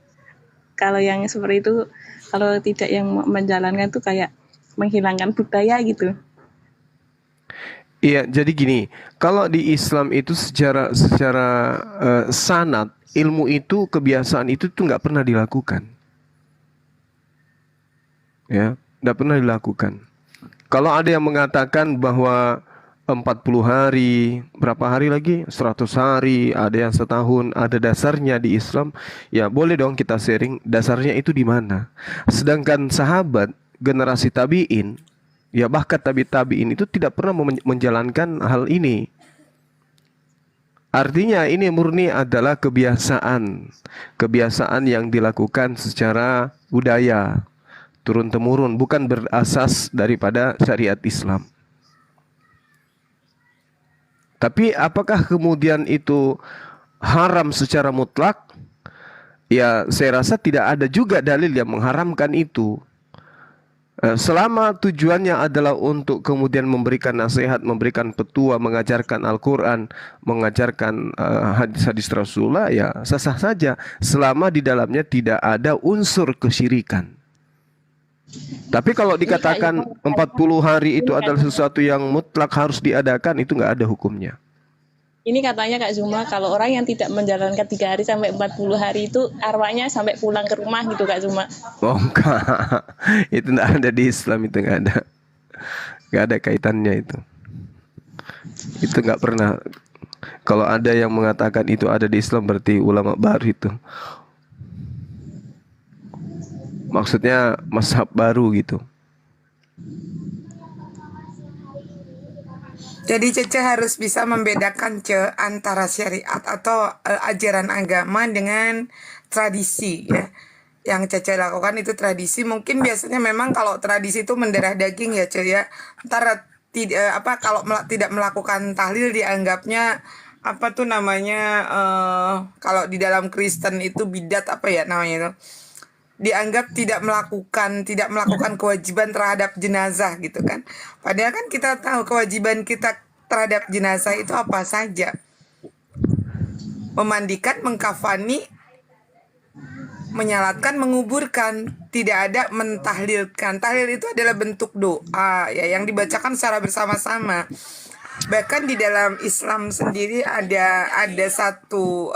kalau yang seperti itu, kalau tidak yang menjalankan tuh kayak menghilangkan budaya gitu. Iya, jadi gini, kalau di Islam itu secara sanad, ilmu itu, kebiasaan itu tuh nggak pernah dilakukan. Ya, nggak pernah dilakukan. Kalau ada yang mengatakan bahwa 40 hari, berapa hari lagi? 100 hari, ada yang setahun, ada dasarnya di Islam. Ya boleh dong kita sharing, dasarnya itu di mana. Sedangkan sahabat, generasi tabi'in, ya bahkan tabi'in itu tidak pernah menjalankan hal ini. Artinya ini murni adalah kebiasaan. Kebiasaan yang dilakukan secara budaya, turun-temurun, bukan berasas daripada syariat Islam. Tapi apakah kemudian itu haram secara mutlak? Ya, saya rasa tidak ada juga dalil yang mengharamkan itu. Selama tujuannya adalah untuk kemudian memberikan nasihat, memberikan petua, mengajarkan Al-Quran, mengajarkan hadis-hadis Rasulullah, ya sah-sah saja. Selama di dalamnya tidak ada unsur kesyirikan. Tapi kalau dikatakan 40 hari itu adalah sesuatu yang mutlak harus diadakan, itu nggak ada hukumnya. Ini katanya Kak Zuma, kalau orang yang tidak menjalankan 3 hari sampai 40 hari itu arwahnya sampai pulang ke rumah gitu Kak Zuma. Oh enggak, itu nggak ada di Islam, itu nggak ada kaitannya itu nggak pernah. Kalau ada yang mengatakan itu ada di Islam, berarti ulama baru itu. Maksudnya mazhab baru gitu. Jadi Cece harus bisa membedakan antara syariat atau ajaran agama dengan tradisi ya. Yang Cece lakukan itu tradisi. Mungkin biasanya memang kalau tradisi itu mendarah daging ya Ce ya. Antara kalau tidak melakukan tahlil dianggapnya apa tuh namanya, kalau di dalam Kristen itu bidat apa ya namanya itu, dianggap tidak melakukan kewajiban terhadap jenazah gitu kan. Padahal kan kita tahu kewajiban kita terhadap jenazah itu apa saja. Memandikan, mengkafani, menyalatkan, menguburkan. tidak ada mentahlilkan. Tahlil itu adalah bentuk doa ya yang dibacakan secara bersama-sama. Bahkan di dalam Islam sendiri ada satu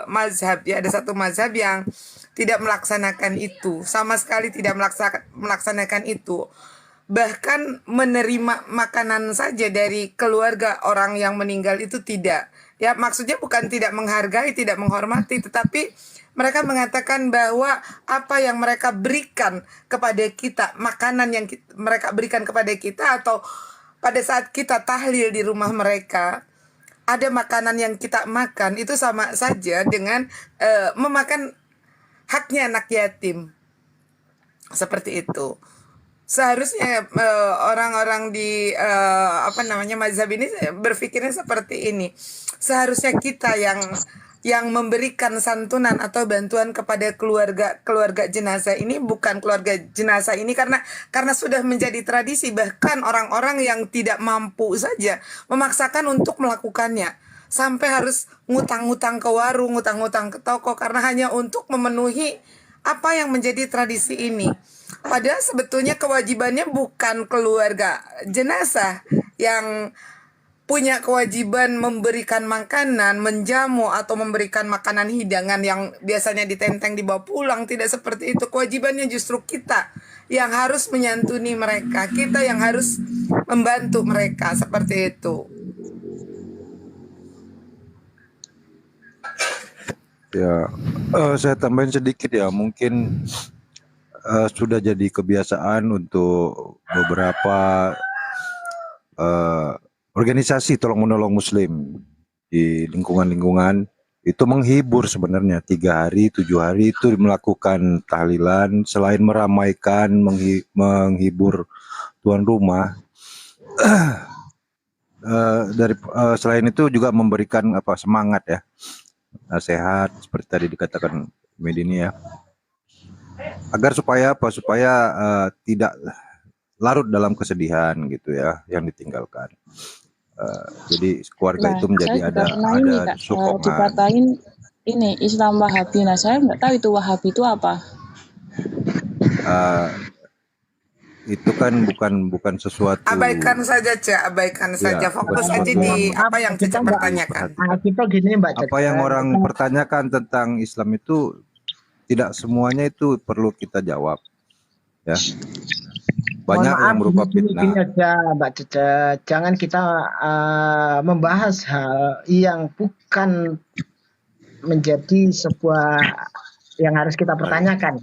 mazhab ya, ada satu mazhab yang tidak melaksanakan itu, sama sekali tidak melaksanakan itu. Bahkan menerima makanan saja dari keluarga orang yang meninggal itu tidak. Ya, maksudnya bukan tidak menghargai, tidak menghormati, tetapi mereka mengatakan bahwa apa yang mereka berikan kepada kita, makanan yang mereka berikan kepada kita, atau pada saat kita tahlil di rumah mereka, ada makanan yang kita makan, itu sama saja dengan memakan haknya anak yatim. Seperti itu. Seharusnya orang-orang di mazhab ini berpikirnya seperti ini. Seharusnya kita yang memberikan santunan atau bantuan kepada keluarga jenazah ini, bukan keluarga jenazah ini karena sudah menjadi tradisi, bahkan orang-orang yang tidak mampu saja memaksakan untuk melakukannya, sampai harus ngutang-ngutang ke warung, ngutang-ngutang ke toko karena hanya untuk memenuhi apa yang menjadi tradisi ini. Padahal sebetulnya kewajibannya bukan keluarga jenazah yang punya kewajiban memberikan makanan, menjamu, atau memberikan makanan hidangan yang biasanya ditenteng dibawa pulang. Tidak seperti itu. Kewajibannya justru kita yang harus menyantuni mereka, kita yang harus membantu mereka, seperti itu. Ya, saya tambahin sedikit ya, mungkin sudah jadi kebiasaan untuk beberapa organisasi tolong-menolong Muslim di lingkungan-lingkungan itu menghibur sebenarnya 3 hari, 7 hari itu melakukan tahlilan, selain meramaikan, menghibur tuan rumah. Selain itu juga memberikan semangat ya, nasihat seperti tadi dikatakan Medini ya, agar supaya tidak larut dalam kesedihan gitu ya yang ditinggalkan. Jadi keluarga itu menjadi ada sokongan. Dikatain ini Islam Wahabi. Nah, saya nggak tahu itu Wahabi itu apa. Itu kan bukan sesuatu. Abaikan saja, Cak, abaikan saja. Fokus aja di apa yang Cak pertanyakan. Kita gini, Mbak. Apa yang orang pertanyakan tentang Islam itu tidak semuanya itu perlu kita jawab. Ya. Banyak yang berupa fitnah. Gini aja, Mbak Cece, jangan kita membahas hal yang bukan menjadi sebuah yang harus kita pertanyakan.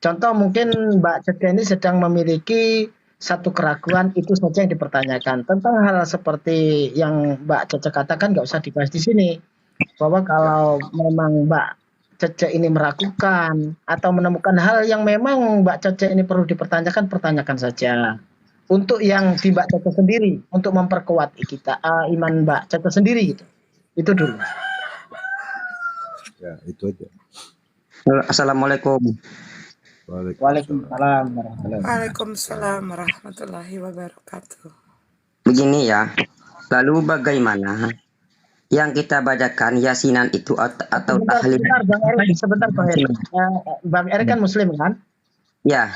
Contoh mungkin Mbak Cece ini sedang memiliki satu keraguan, itu saja yang dipertanyakan. Tentang hal seperti yang Mbak Cece katakan nggak usah dibahas di sini. Bahwa kalau memang Mbak Cece ini meragukan atau menemukan hal yang memang Mbak Cece ini perlu dipertanyakan, pertanyakan saja. Untuk yang di Mbak Cece sendiri, untuk memperkuat kita iman Mbak Cece sendiri gitu. Itu dulu. Ya, itu aja. Assalamualaikum. Waalaikumsalam. Waalaikumsalam warahmatullahi wabarakatuh. Begini ya, lalu bagaimana yang kita bacakan yasinan itu atau tahlil? Sebentar Bang Eri. Bang Eri kan Muslim kan? Ya.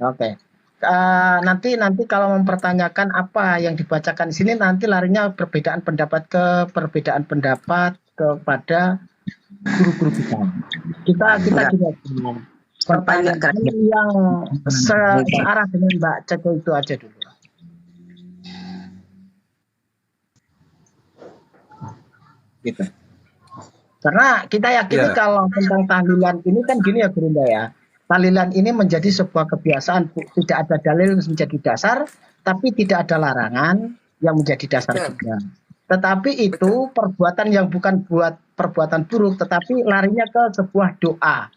Oke. Nanti kalau mempertanyakan apa yang dibacakan di sini, nanti larinya perbedaan pendapat kepada guru-guru kita juga pertanyaan yang searah dengan Mbak Cece itu aja dulu. Gitu. Karena kita yakini kalau tentang tahlilan ini kan gini ya Gurunda ya. Tahlilan ini menjadi sebuah kebiasaan, tidak ada dalil menjadi dasar, tapi tidak ada larangan yang menjadi dasar juga. Tetapi itu perbuatan yang bukan buat perbuatan buruk, tetapi larinya ke sebuah doa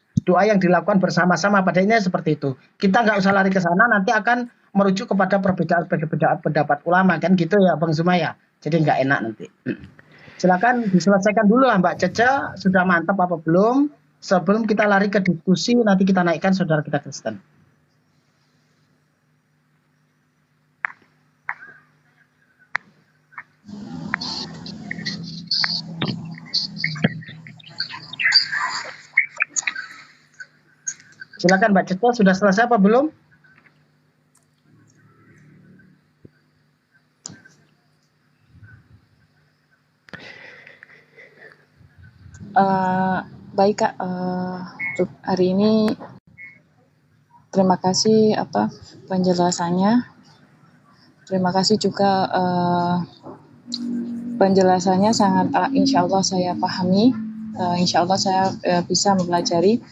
yang dilakukan bersama-sama. Padanya seperti itu. Kita nggak usah lari ke sana, nanti akan merujuk kepada perbedaan pendapat ulama kan gitu ya Bang Zumaya. Jadi nggak enak nanti. Silakan diselesaikan dulu lah Mbak Cece, sudah mantap apa belum? Sebelum kita lari ke diskusi, nanti kita naikkan saudara kita Kristen. Silakan Mbak Caca, sudah selesai apa belum? Baik Kak, untuk hari ini terima kasih penjelasannya. Terima kasih juga penjelasannya sangat insya Allah saya pahami. Insya Allah saya bisa mempelajari.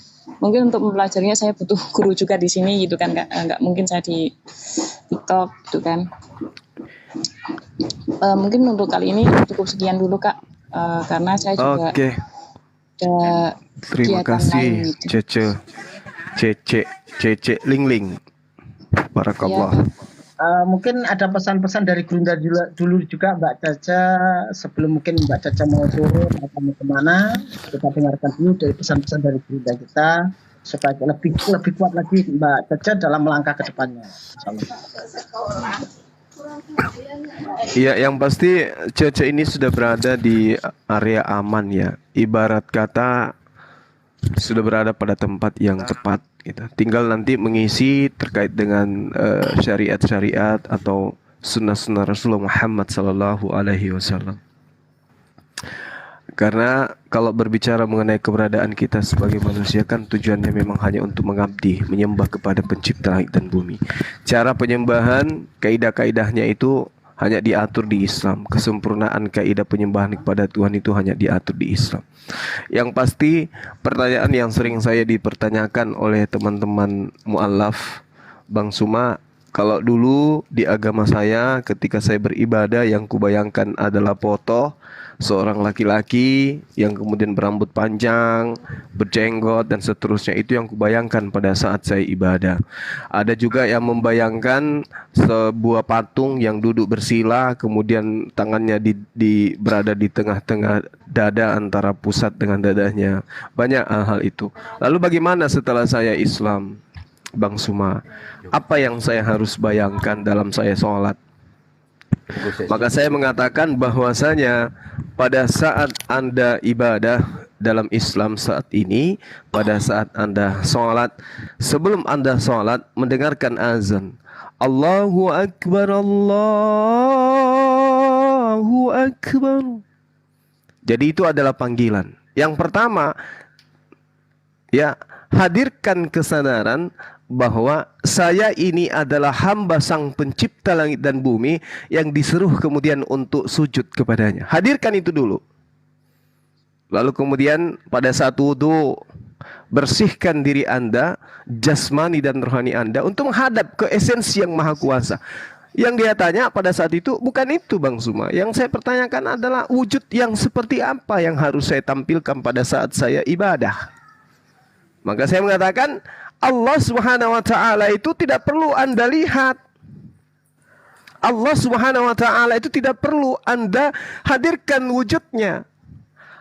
Mungkin untuk mempelajarinya saya butuh guru juga di sini gitu kan Kak. Nggak mungkin saya di TikTok gitu kan. Mungkin untuk kali ini cukup sekian dulu Kak. Karena saya juga Oke. ada Terima kegiatan lain kasih gitu. Cece Ling. Barakallah. Mungkin ada pesan-pesan dari Gurunda dulu juga Mbak Caca, sebelum mungkin Mbak Caca mau turun atau mau kemana, kita dengarkan dulu dari pesan-pesan dari Gurunda kita supaya lebih kuat lagi Mbak Caca dalam melangkah ke depannya. Iya, yang pasti Cece ini sudah berada di area aman ya. Ibarat kata sudah berada pada tempat yang tepat gitu. Tinggal nanti mengisi terkait dengan syariat-syariat atau sunnah-sunnah Rasulullah Muhammad sallallahu alaihi wasallam. Karena kalau berbicara mengenai keberadaan kita sebagai manusia kan tujuannya memang hanya untuk mengabdi, menyembah kepada pencipta langit dan bumi. Cara penyembahan, kaidah-kaidahnya itu hanya diatur di Islam. Kesempurnaan kaidah penyembahan kepada Tuhan itu hanya diatur di Islam. Yang pasti pertanyaan yang sering saya dipertanyakan oleh teman-teman mu'alaf, Bang Suma, kalau dulu di agama saya ketika saya beribadah yang kubayangkan adalah foto seorang laki-laki yang kemudian berambut panjang, berjenggot dan seterusnya. Itu yang kubayangkan pada saat saya ibadah. Ada juga yang membayangkan sebuah patung yang duduk bersila, kemudian tangannya berada di tengah-tengah dada antara pusat dengan dadanya. Banyak hal itu. Lalu bagaimana setelah saya Islam, Bang Suma? Apa yang saya harus bayangkan dalam saya sholat? Maka saya mengatakan bahwasanya pada saat Anda ibadah dalam Islam saat ini, pada saat Anda sholat, sebelum Anda sholat mendengarkan azan, Allahu Akbar, Allahu Akbar. Jadi itu adalah panggilan. Yang pertama, ya, hadirkan kesadaran bahwa saya ini adalah hamba sang pencipta langit dan bumi yang disuruh kemudian untuk sujud kepadanya. Hadirkan itu dulu. Lalu kemudian pada saat wudu, bersihkan diri Anda, jasmani dan rohani Anda untuk menghadap ke esensi yang maha kuasa. Yang dia tanya pada saat itu bukan itu Bang Suma. Yang saya pertanyakan adalah wujud yang seperti apa yang harus saya tampilkan pada saat saya ibadah. Maka saya mengatakan Allah Subhanahu wa taala itu tidak perlu Anda lihat. Allah Subhanahu wa taala itu tidak perlu Anda hadirkan wujudnya.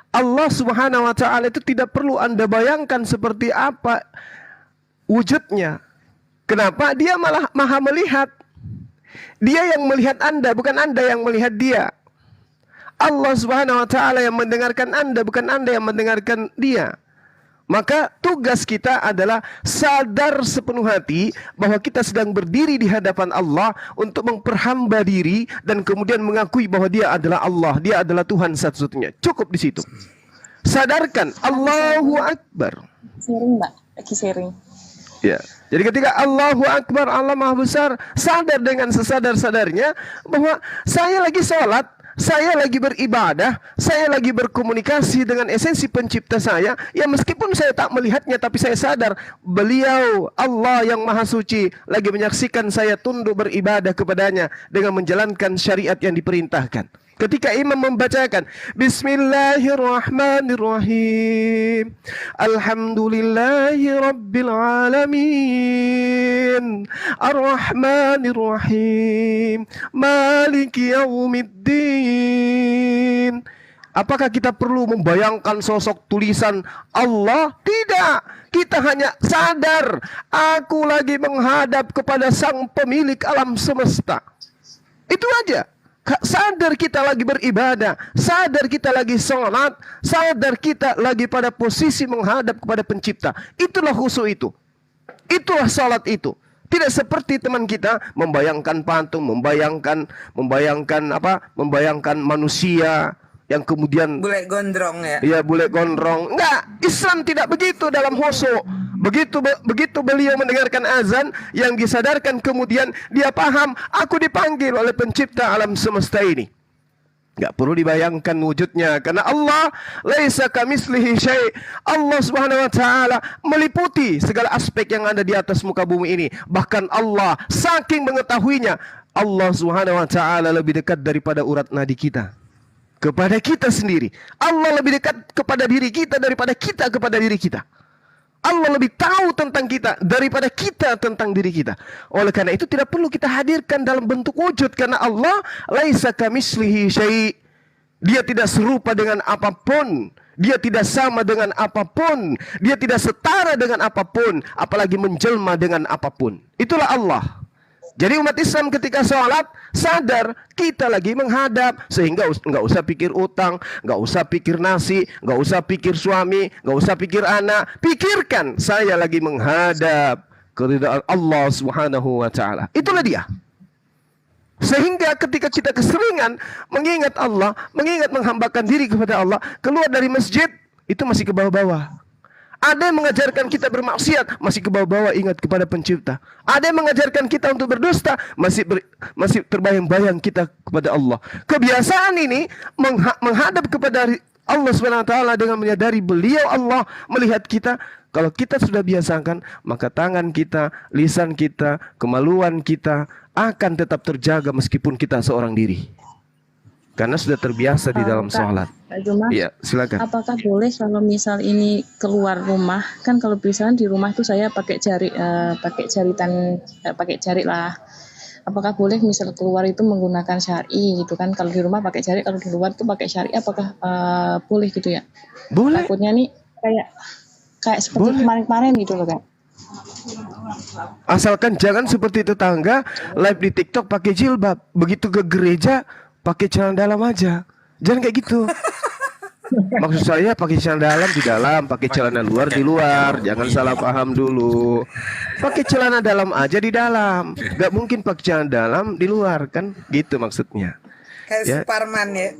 Allah Subhanahu wa taala itu tidak perlu Anda bayangkan seperti apa wujudnya. Kenapa? Dia malah maha melihat. Dia yang melihat Anda, bukan Anda yang melihat dia. Allah Subhanahu wa taala yang mendengarkan Anda, bukan Anda yang mendengarkan dia. Maka tugas kita adalah sadar sepenuh hati bahwa kita sedang berdiri di hadapan Allah untuk memperhamba diri dan kemudian mengakui bahwa Dia adalah Allah, Dia adalah Tuhan satu-satunya. Cukup di situ. Sadarkan Allahu Akbar. Sharing Mbak, lagi sharing. Ya. Jadi ketika Allahu Akbar, Allah Maha Besar, sadar dengan sesadar-sadarnya bahwa saya lagi sholat, saya lagi beribadah, saya lagi berkomunikasi dengan esensi pencipta saya. Ya meskipun saya tak melihatnya, tapi saya sadar beliau Allah yang maha suci lagi menyaksikan saya tunduk beribadah kepadanya dengan menjalankan syariat yang diperintahkan. Ketika imam membacakan Bismillahirrahmanirrahim, Alhamdulillahi Rabbil Alamin, Ar-Rahmanirrahim, Maliki Yaumiddin. Apakah kita perlu membayangkan sosok tulisan Allah? Tidak. Kita hanya sadar, aku lagi menghadap kepada sang pemilik alam semesta. Itu aja. Sadar kita lagi beribadah, sadar kita lagi sholat, sadar kita lagi pada posisi menghadap kepada pencipta. Itulah khusyuk itu. Itulah salat itu. Tidak seperti teman kita membayangkan patung, membayangkan manusia yang kemudian Bule gondrong ya. ya bule gondrong. Enggak, Islam tidak begitu dalam khusyuk. Begitu beliau mendengarkan azan yang disadarkan, kemudian dia paham, aku dipanggil oleh pencipta alam semesta ini. Enggak perlu dibayangkan wujudnya, karena Allah laisa kamitslihi syai'. Allah Subhanahu wa taala meliputi segala aspek yang ada di atas muka bumi ini. Bahkan Allah saking mengetahuinya, Allah Subhanahu wa taala lebih dekat daripada urat nadi kita kepada kita sendiri. Allah lebih dekat kepada diri kita daripada kita kepada diri kita. Allah lebih tahu tentang kita daripada kita tentang diri kita. Oleh karena itu tidak perlu kita hadirkan dalam bentuk wujud, karena Allah laisa kamitslihi syai'. Dia tidak serupa dengan apapun. Dia tidak sama dengan apapun. Dia tidak setara dengan apapun, apalagi menjelma dengan apapun. Itulah Allah. Jadi umat Islam ketika sholat sadar kita lagi menghadap, sehingga nggak usah pikir utang, nggak usah pikir nasi, nggak usah pikir suami, nggak usah pikir anak. Pikirkan saya lagi menghadap keridhaan Allah Subhanahu wa taala. Itulah dia. Sehingga ketika kita keseringan mengingat Allah, mengingat menghambakan diri kepada Allah, keluar dari masjid itu masih ke bawah-bawah. Ada yang mengajarkan kita bermaksiat, masih ke bawah-bawah ingat kepada pencipta. Ada yang mengajarkan kita untuk berdusta, masih terbayang-bayang kita kepada Allah. Kebiasaan ini menghadap kepada Allah SWT dengan menyadari beliau Allah melihat kita. Kalau kita sudah biasakan, maka tangan kita, lisan kita, kemaluan kita akan tetap terjaga meskipun kita seorang diri. Karena sudah terbiasa di dalam sholat. Iya, silakan. Apakah boleh kalau misal ini keluar rumah, kan kalau misalnya di rumah itu saya pakai jari lah. Apakah boleh misal keluar itu menggunakan syar'i gitu kan? Kalau di rumah pakai jari, kalau di luar itu pakai syar'i, apakah boleh gitu ya? Boleh. Takutnya nih kayak seperti kemarin-kemarin gitu loh kan. Asalkan jangan seperti tetangga live di TikTok pakai jilbab, begitu ke gereja pakai celana dalam aja. Jangan kayak gitu. Maksud saya pakai celana dalam di dalam, pakai celana luar di luar. Jangan salah paham dulu. Pakai celana dalam aja di dalam. Gak mungkin pakai celana dalam di luar kan? Gitu maksudnya. Kayak Ya. Suparman ya.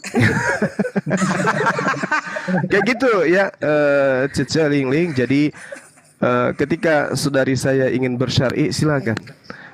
Kayak gitu ya, Cece Lingling. Jadi ketika saudari saya ingin bersyar'i, silakan.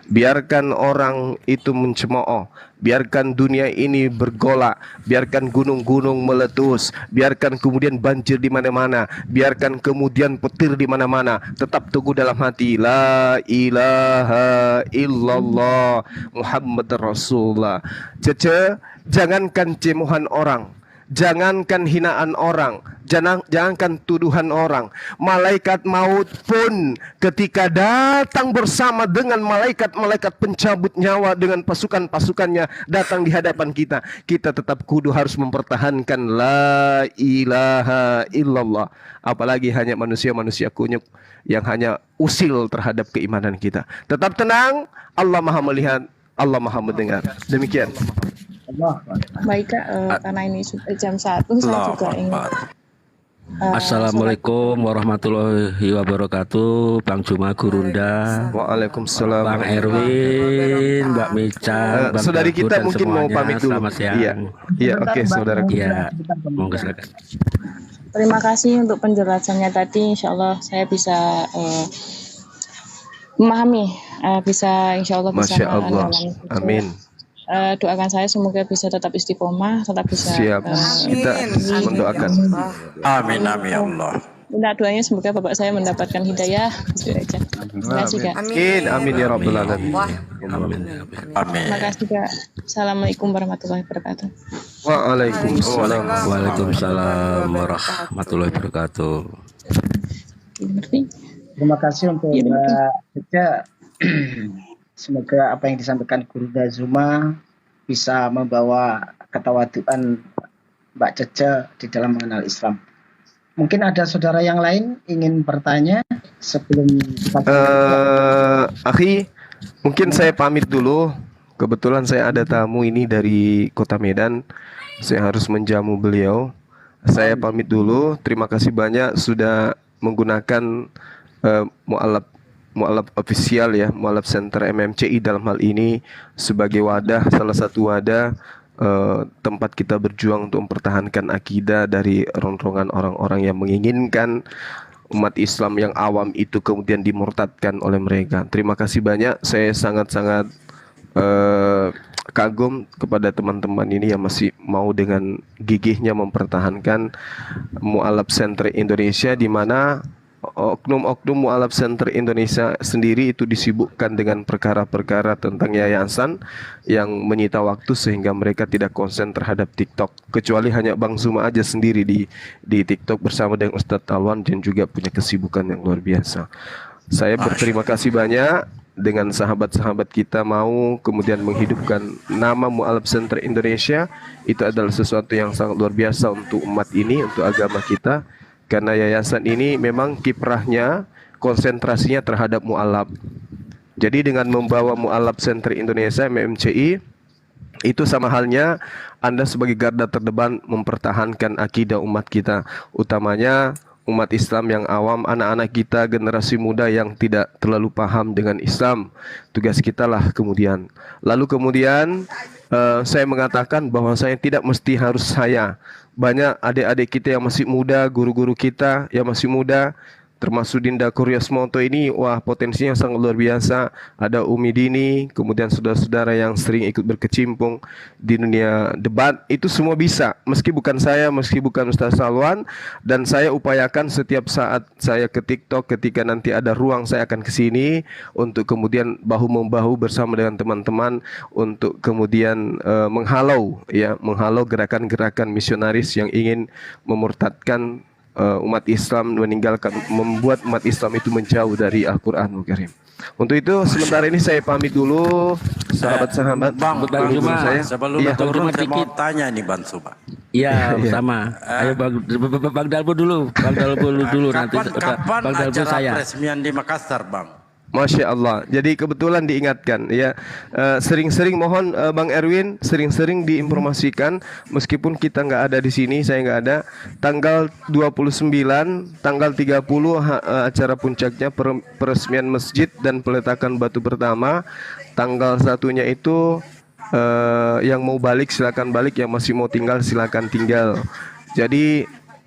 Biarkan orang itu mencemooh, biarkan dunia ini bergolak, biarkan gunung-gunung meletus, biarkan kemudian banjir di mana-mana, biarkan kemudian petir di mana-mana. Tetap teguh dalam hati, la ilaha illallah Muhammad Rasulullah. Cece, jangankan cemohan orang, jangankan hinaan orang, jangankan tuduhan orang. Malaikat maut pun ketika datang bersama dengan malaikat-malaikat pencabut nyawa dengan pasukan-pasukannya datang di hadapan kita, kita tetap kudu harus mempertahankan la ilaha illallah. Apalagi hanya manusia-manusia kunyuk yang hanya usil terhadap keimanan kita. Tetap tenang, Allah Maha melihat, Allah Maha mendengar. Demikian. Baik Kak, karena ini sudah jam 1, saya juga ingin Assalamualaikum warahmatullahi wabarakatuh, Bang Juma Gurunda, Waalaikumsalam. Bang Erwin, Mbak Mica, Bang saudari Dago, kita dan mungkin mau semuanya. pamit dulu. Selamat siang. Iya, iya, oke, saudara. Iya, monggo silakan. terima kasih untuk penjelasannya tadi. Insya Allah saya bisa memahami, insya Allah bisa Masya Allah. mengalami. Amin. Doakan saya semoga bisa tetap istiqomah, tetap bisa Siap. Kita mendoakan. Amin amin ya Allah. minta doanya semoga bapak saya mendapatkan hidayah. Itu aja. Terima kasih Kak. Amin. Amin ya rabbal alamin. Amin. Terima kasih Kak. Assalamualaikum warahmatullahi wabarakatuh. Waalaikumsalam. Waalaikumsalam warahmatullahi wabarakatuh. Terima kasih untuk Mbak Cece. Semoga apa yang disampaikan Guru Dazuma bisa membawa ketawaduan Mbak Cece di dalam mengenal Islam. Mungkin ada saudara yang lain ingin bertanya sebelum kita Akhi, mungkin saya pamit dulu. Kebetulan saya ada tamu ini dari Kota Medan. Saya harus menjamu beliau. Saya pamit dulu. Terima kasih banyak sudah menggunakan mu'alaf Mualaf official ya, Mualaf Center MMCI dalam hal ini sebagai wadah, salah satu wadah tempat kita berjuang untuk mempertahankan akidah dari rongrongan orang-orang yang menginginkan umat Islam yang awam itu kemudian dimurtadkan oleh mereka. Terima kasih banyak. Saya sangat-sangat kagum kepada teman-teman ini yang masih mau dengan gigihnya mempertahankan Mualaf Center Indonesia, di mana oknum-oknum Mualaf Center Indonesia sendiri itu disibukkan dengan perkara-perkara tentang yayasan yang menyita waktu sehingga mereka tidak konsen terhadap TikTok, kecuali hanya Bang Zuma aja sendiri di TikTok bersama dengan Ustadz Talwan dan juga punya kesibukan yang luar biasa. Saya berterima kasih banyak dengan sahabat-sahabat kita mau kemudian menghidupkan nama Mualaf Center Indonesia. Itu adalah sesuatu yang sangat luar biasa untuk umat ini, untuk agama kita. Karena yayasan ini memang kiprahnya, konsentrasinya terhadap mu'alaf. Jadi dengan membawa Mualaf Center Indonesia MMCI, itu sama halnya Anda sebagai garda terdepan mempertahankan akidah umat kita, utamanya umat Islam yang awam, anak-anak kita, generasi muda yang tidak terlalu paham dengan Islam. Tugas kita lah kemudian. Lalu kemudian saya mengatakan bahwa saya tidak mesti harus saya. Banyak adik-adik kita yang masih muda, guru-guru kita yang masih muda, termasuk Dinda Kuryasmonto ini, wah potensinya sangat luar biasa. Ada Umi Dini, kemudian saudara-saudara yang sering ikut berkecimpung di dunia debat, itu semua bisa. Meski bukan saya, meski bukan Ustaz Salwan, dan saya upayakan setiap saat saya ke TikTok, ketika nanti ada ruang saya akan ke sini untuk kemudian bahu-membahu bersama dengan teman-teman untuk kemudian menghalau gerakan-gerakan misionaris yang ingin memurtadkan umat Islam, membuat umat Islam itu menjauh dari Al-Quranul Karim. Untuk itu sementara ini saya pamit dulu, sahabat-sahabat. Bang Zuma, saya. sebelum Iya, turun saya mau tanya nih Bang Zuma. Iya, sama. Ayo Bang Dalbo dulu. Bang Dalbo dulu nanti Kapan Bang Dalbo acara saya. peresmian di Makassar, Bang? Masya Allah. Jadi kebetulan diingatkan ya, sering-sering mohon Bang Erwin sering-sering diinformasikan, meskipun kita nggak ada di sini, saya nggak ada. Tanggal 29, tanggal 30 acara puncaknya peresmian masjid dan peletakan batu pertama. Tanggal satunya itu yang mau balik silakan balik, yang masih mau tinggal silakan tinggal. Jadi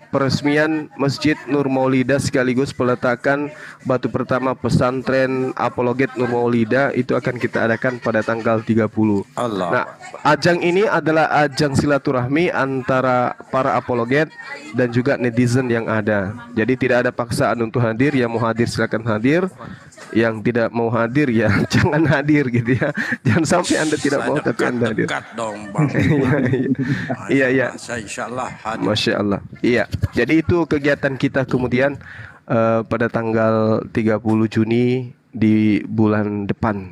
peresmian Masjid Nur Maulida sekaligus peletakan batu pertama pesantren Apologet Nur Maulida itu akan kita adakan pada tanggal 30. Allah. Nah, ajang ini adalah ajang silaturahmi antara para apologet dan juga netizen yang ada. Jadi tidak ada paksaan untuk hadir, yang mau hadir silakan hadir. Yang tidak mau hadir ya jangan hadir gitu ya. Jangan sampai Anda tidak mau tapi Anda hadir. Dekat dong, Bang. Iya. Saya insyaallah hadir. Masya Allah. Iya. Jadi itu kegiatan kita kemudian pada tanggal 30 Juni di bulan depan.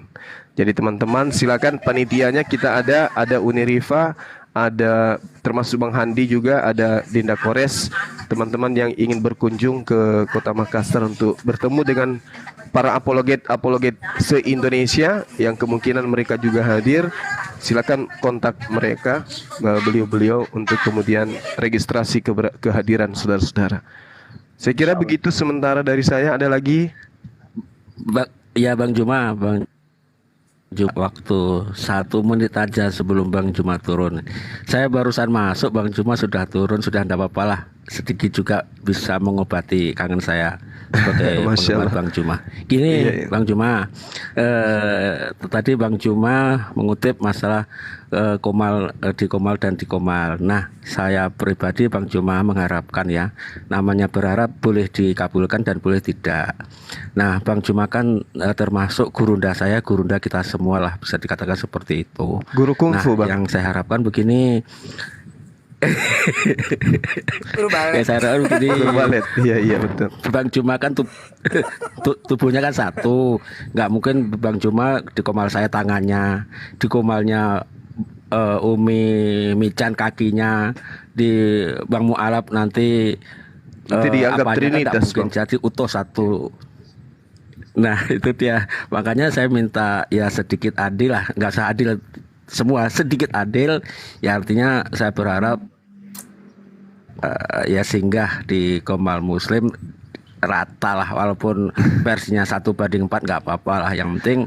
Jadi teman-teman silakan, panitianya kita ada Unirifa, ada termasuk Bang Handi juga, ada Dinda Kores. Teman-teman yang ingin berkunjung ke Kota Makassar untuk bertemu dengan para apologet se-Indonesia yang kemungkinan mereka juga hadir, silakan kontak mereka, beliau-beliau untuk kemudian registrasi kehadiran saudara-saudara. Saya kira begitu sementara dari saya. Ada lagi? Bang Juma, waktu 1 menit aja sebelum Bang Juma turun. Saya barusan masuk, Bang Juma sudah turun, sudah tidak apa-apa lah. Sedikit juga bisa mengobati kangen saya sebagai penggemar Bang Juma. Gini, iya. Bang Juma, tadi Bang Juma mengutip masalah Komal di Komal dan di Komal. Nah, saya pribadi Bang Juma mengharapkan ya, namanya berharap boleh dikabulkan dan boleh tidak. Nah, Bang Juma kan termasuk gurunda saya, gurunda kita semua lah, bisa dikatakan seperti itu. Guru kungfu, Bang. Yang saya harapkan begini. Ya, saya harapkan begini. Iya betul. Bang Juma kan tubuhnya kan satu, nggak mungkin Bang Juma di komal saya tangannya, di komalnya Umi Mican kakinya, di Bang Mualaf nanti dianggap trinitas, mungkin jadi utuh satu. Nah itu dia, makanya saya minta ya sedikit adil lah, nggak usah adil semua, sedikit adil ya, artinya saya berharap ya singgah di Komal Muslim rata lah, walaupun versinya 1:4 nggak apa-apa lah. Yang penting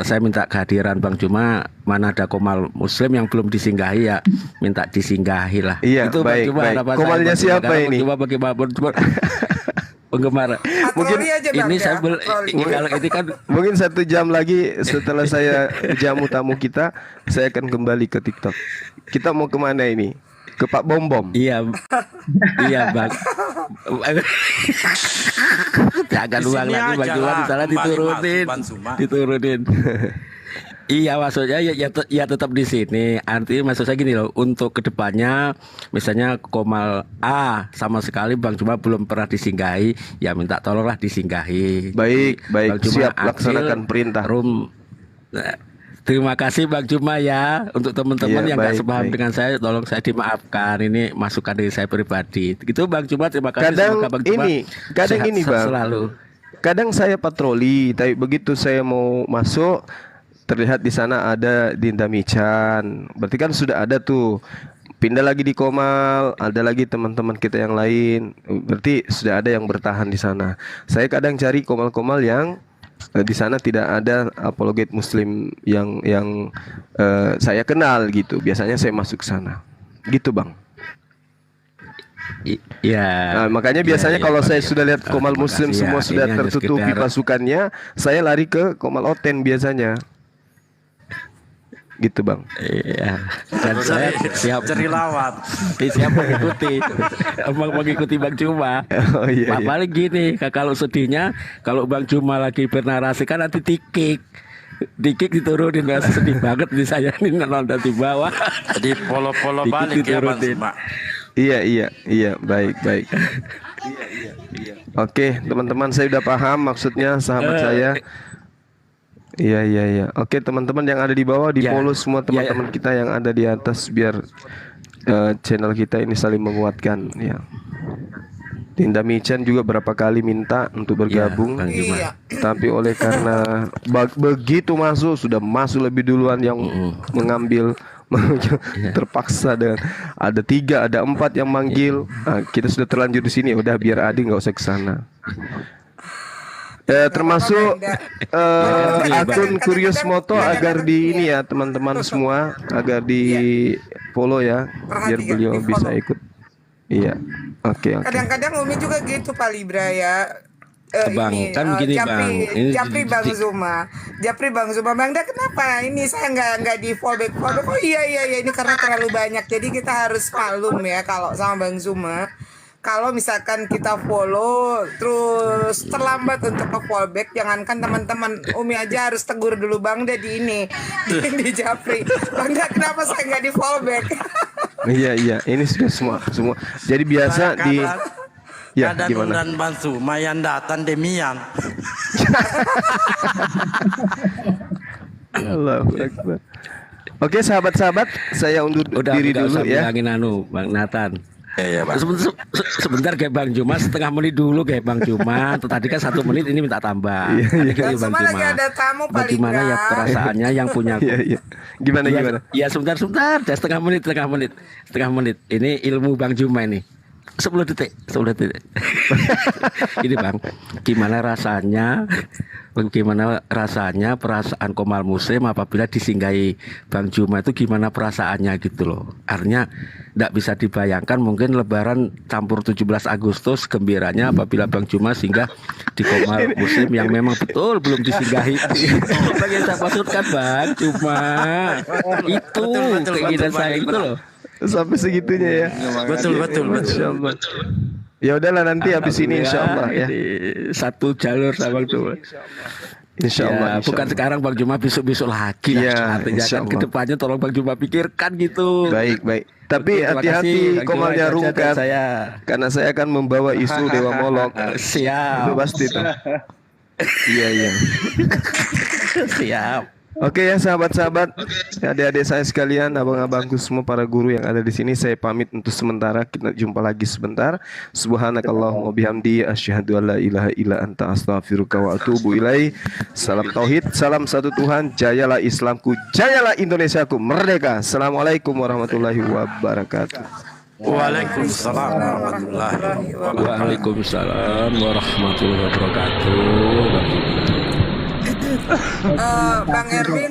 saya minta kehadiran Bang Juma. Mana ada komal muslim yang belum disinggahi ya minta disinggahi lah. Iya, Itu baik, Bang Juma, baik. harapan Komalnya saya, siapa Bang Juma. ini? Cuma bagaimanapun penggemar. Mungkin Patroli aja, Bang, ini ya, saya patroli. kalau ini kan Mungkin 1 jam lagi setelah saya jamu tamu kita, saya akan kembali ke TikTok. Kita mau kemana ini? Ke Pak Bom Bom. iya iya Bang. Jangan Di ulang sini lagi Bang aja Juma lah, di sana kembali diturunin. masuk, Bang Juma. Diturunin. Iya, maksudnya ya tetap di sini. Artinya maksud saya gini loh, untuk kedepannya misalnya komal A sama sekali Bang Juma belum pernah disinggahi, ya minta tolonglah disinggahi. Baik, baik. Bang Juma, Siap, Acil, laksanakan perintah. Rum. Terima kasih Bang Juma ya. Untuk teman-teman Iya, yang nggak baik, sepaham baik. dengan saya, tolong saya dimaafkan. Ini masukan dari saya pribadi. Gitu Bang Juma, terima kasih. Kadang Semoga Bang Juma kadang sehat ini Bang. selalu. Kadang saya patroli, tapi begitu saya mau masuk, terlihat di sana ada Dinda Michan. Berarti kan sudah ada tuh. Pindah lagi di Komal, ada lagi teman-teman kita yang lain. Berarti sudah ada yang bertahan di sana. Saya kadang cari komal-komal yang di sana tidak ada apologet muslim yang saya kenal gitu. Biasanya saya masuk ke sana. Gitu, Bang. Iya. Nah, makanya biasanya Iya, kalau Bang, saya ya. sudah lihat komal Terima muslim kasih ya. semua sudah Ini hanya tertutupi sekedar- pasukannya, saya lari ke komal oten biasanya. Gitu, Bang. Iya. Dan saya siap Cari lawan. siap mengikuti. Emang mengikuti Bang Juma. Oh iya, iya. Paling gini, kalau sedihnya kalau Bang Juma lagi bernarasi kan nanti tikik diturunin, rasa sedih banget di saya ini nonton di bawah. Jadi polo-polo Dikit balik ya Bang diturunin. Juma. Iya, baik, baik. Oke, teman-teman, saya udah paham maksudnya sahabat saya. Iya. Oke, teman-teman yang ada di bawah, di Ya. follow semua teman-teman kita yang ada di atas biar channel kita ini saling menguatkan. Ya. Dinda Michan juga berapa kali minta untuk bergabung, Bang Juma. Iya. tapi oleh karena begitu masuk sudah masuk lebih duluan yang mengambil terpaksa dengan ada 3 ada 4 yang manggil. Nah, kita sudah terlanjur di sini, udah biar Adi nggak usah ke sana. Termasuk akun Curious Moto agar di ini ya teman-teman semua, agar di follow ya biar beliau bisa ikut. Iya, oke. Kadang-kadang Umi juga gitu Pak Libra ya. Bang, kan begini, Bang. Ini Japri Bang Zuma. Bang Da kenapa ini saya nggak di fallback. Oh iya ini karena terlalu banyak. Jadi kita harus maklum ya kalau sama Bang Zuma. Kalau misalkan kita follow terus terlambat untuk ke fallback, jangankan teman-teman Umi aja harus tegur dulu Bang Da di ini di Japri. Bang Da kenapa saya nggak di fallback? Iya, ini sudah semua. Jadi biasa di ya Ada gimana? dan Bang Juma yang datang demian. Allahu Akbar. Oke, sahabat-sahabat, saya undur Udah diri nggak dulu usah ya. bilangin Bang Nathan. Iya Bang. Sebentar kayak Bang Juma, setengah menit dulu kayak Bang Juma. Tadi kan 1 menit, ini minta tambah. Tadi kayak Bang Juma lagi ada tamu, Pak Bagaimana ya Libra. perasaannya yang punya? Iya. Gimana? Ya sebentar, ya setengah menit. Ini ilmu Bang Juma ini. 10 detik. Ini Bang, gimana rasanya perasaan komal muslim apabila disinggahi Bang Juma itu, gimana perasaannya gitu loh. Artinya tidak bisa dibayangkan, mungkin lebaran campur 17 Agustus gembiranya apabila Bang Juma singgah di komal muslim yang memang betul belum disinggahi. Bang, yang saya maksudkan Bang Juma itu keinginan saya itu loh. Sampai segitunya ya. Betul. Masya Allah. Ya udahlah, nanti habis ini insya Allah ya. Ini satu jalur sama Bang Juma. Insya Allah. Ya, bukan sekarang Bang Juma, besok Ya, lagi lah. Artinya insya kan Allah. kedepannya tolong Bang Juma pikirkan gitu. Baik. Tapi Terima hati-hati kasih, Bang komalnya Juma, itu aja rungkat, dari saya. karena saya akan membawa isu Dewa Molok. Siap. Itu pasti tuh. Iya. Siap. Oke ya sahabat-sahabat, adik-adik saya sekalian, abang-abangku semua, para guru yang ada di sini, saya pamit untuk sementara. Kita jumpa lagi sebentar. Subhanakallahumma bihamdi, asyhadu alla ilaha illa anta, astaghfiruka wa atubu ilaih. Salam tauhid, salam satu Tuhan. Jayalah Islamku, jayalah Indonesiaku, merdeka. Assalamualaikum warahmatullahi wabarakatuh. Waalaikumsalam warahmatullahi wabarakatuh. Waalaikumsalam warahmatullahi wabarakatuh. Bang Erwin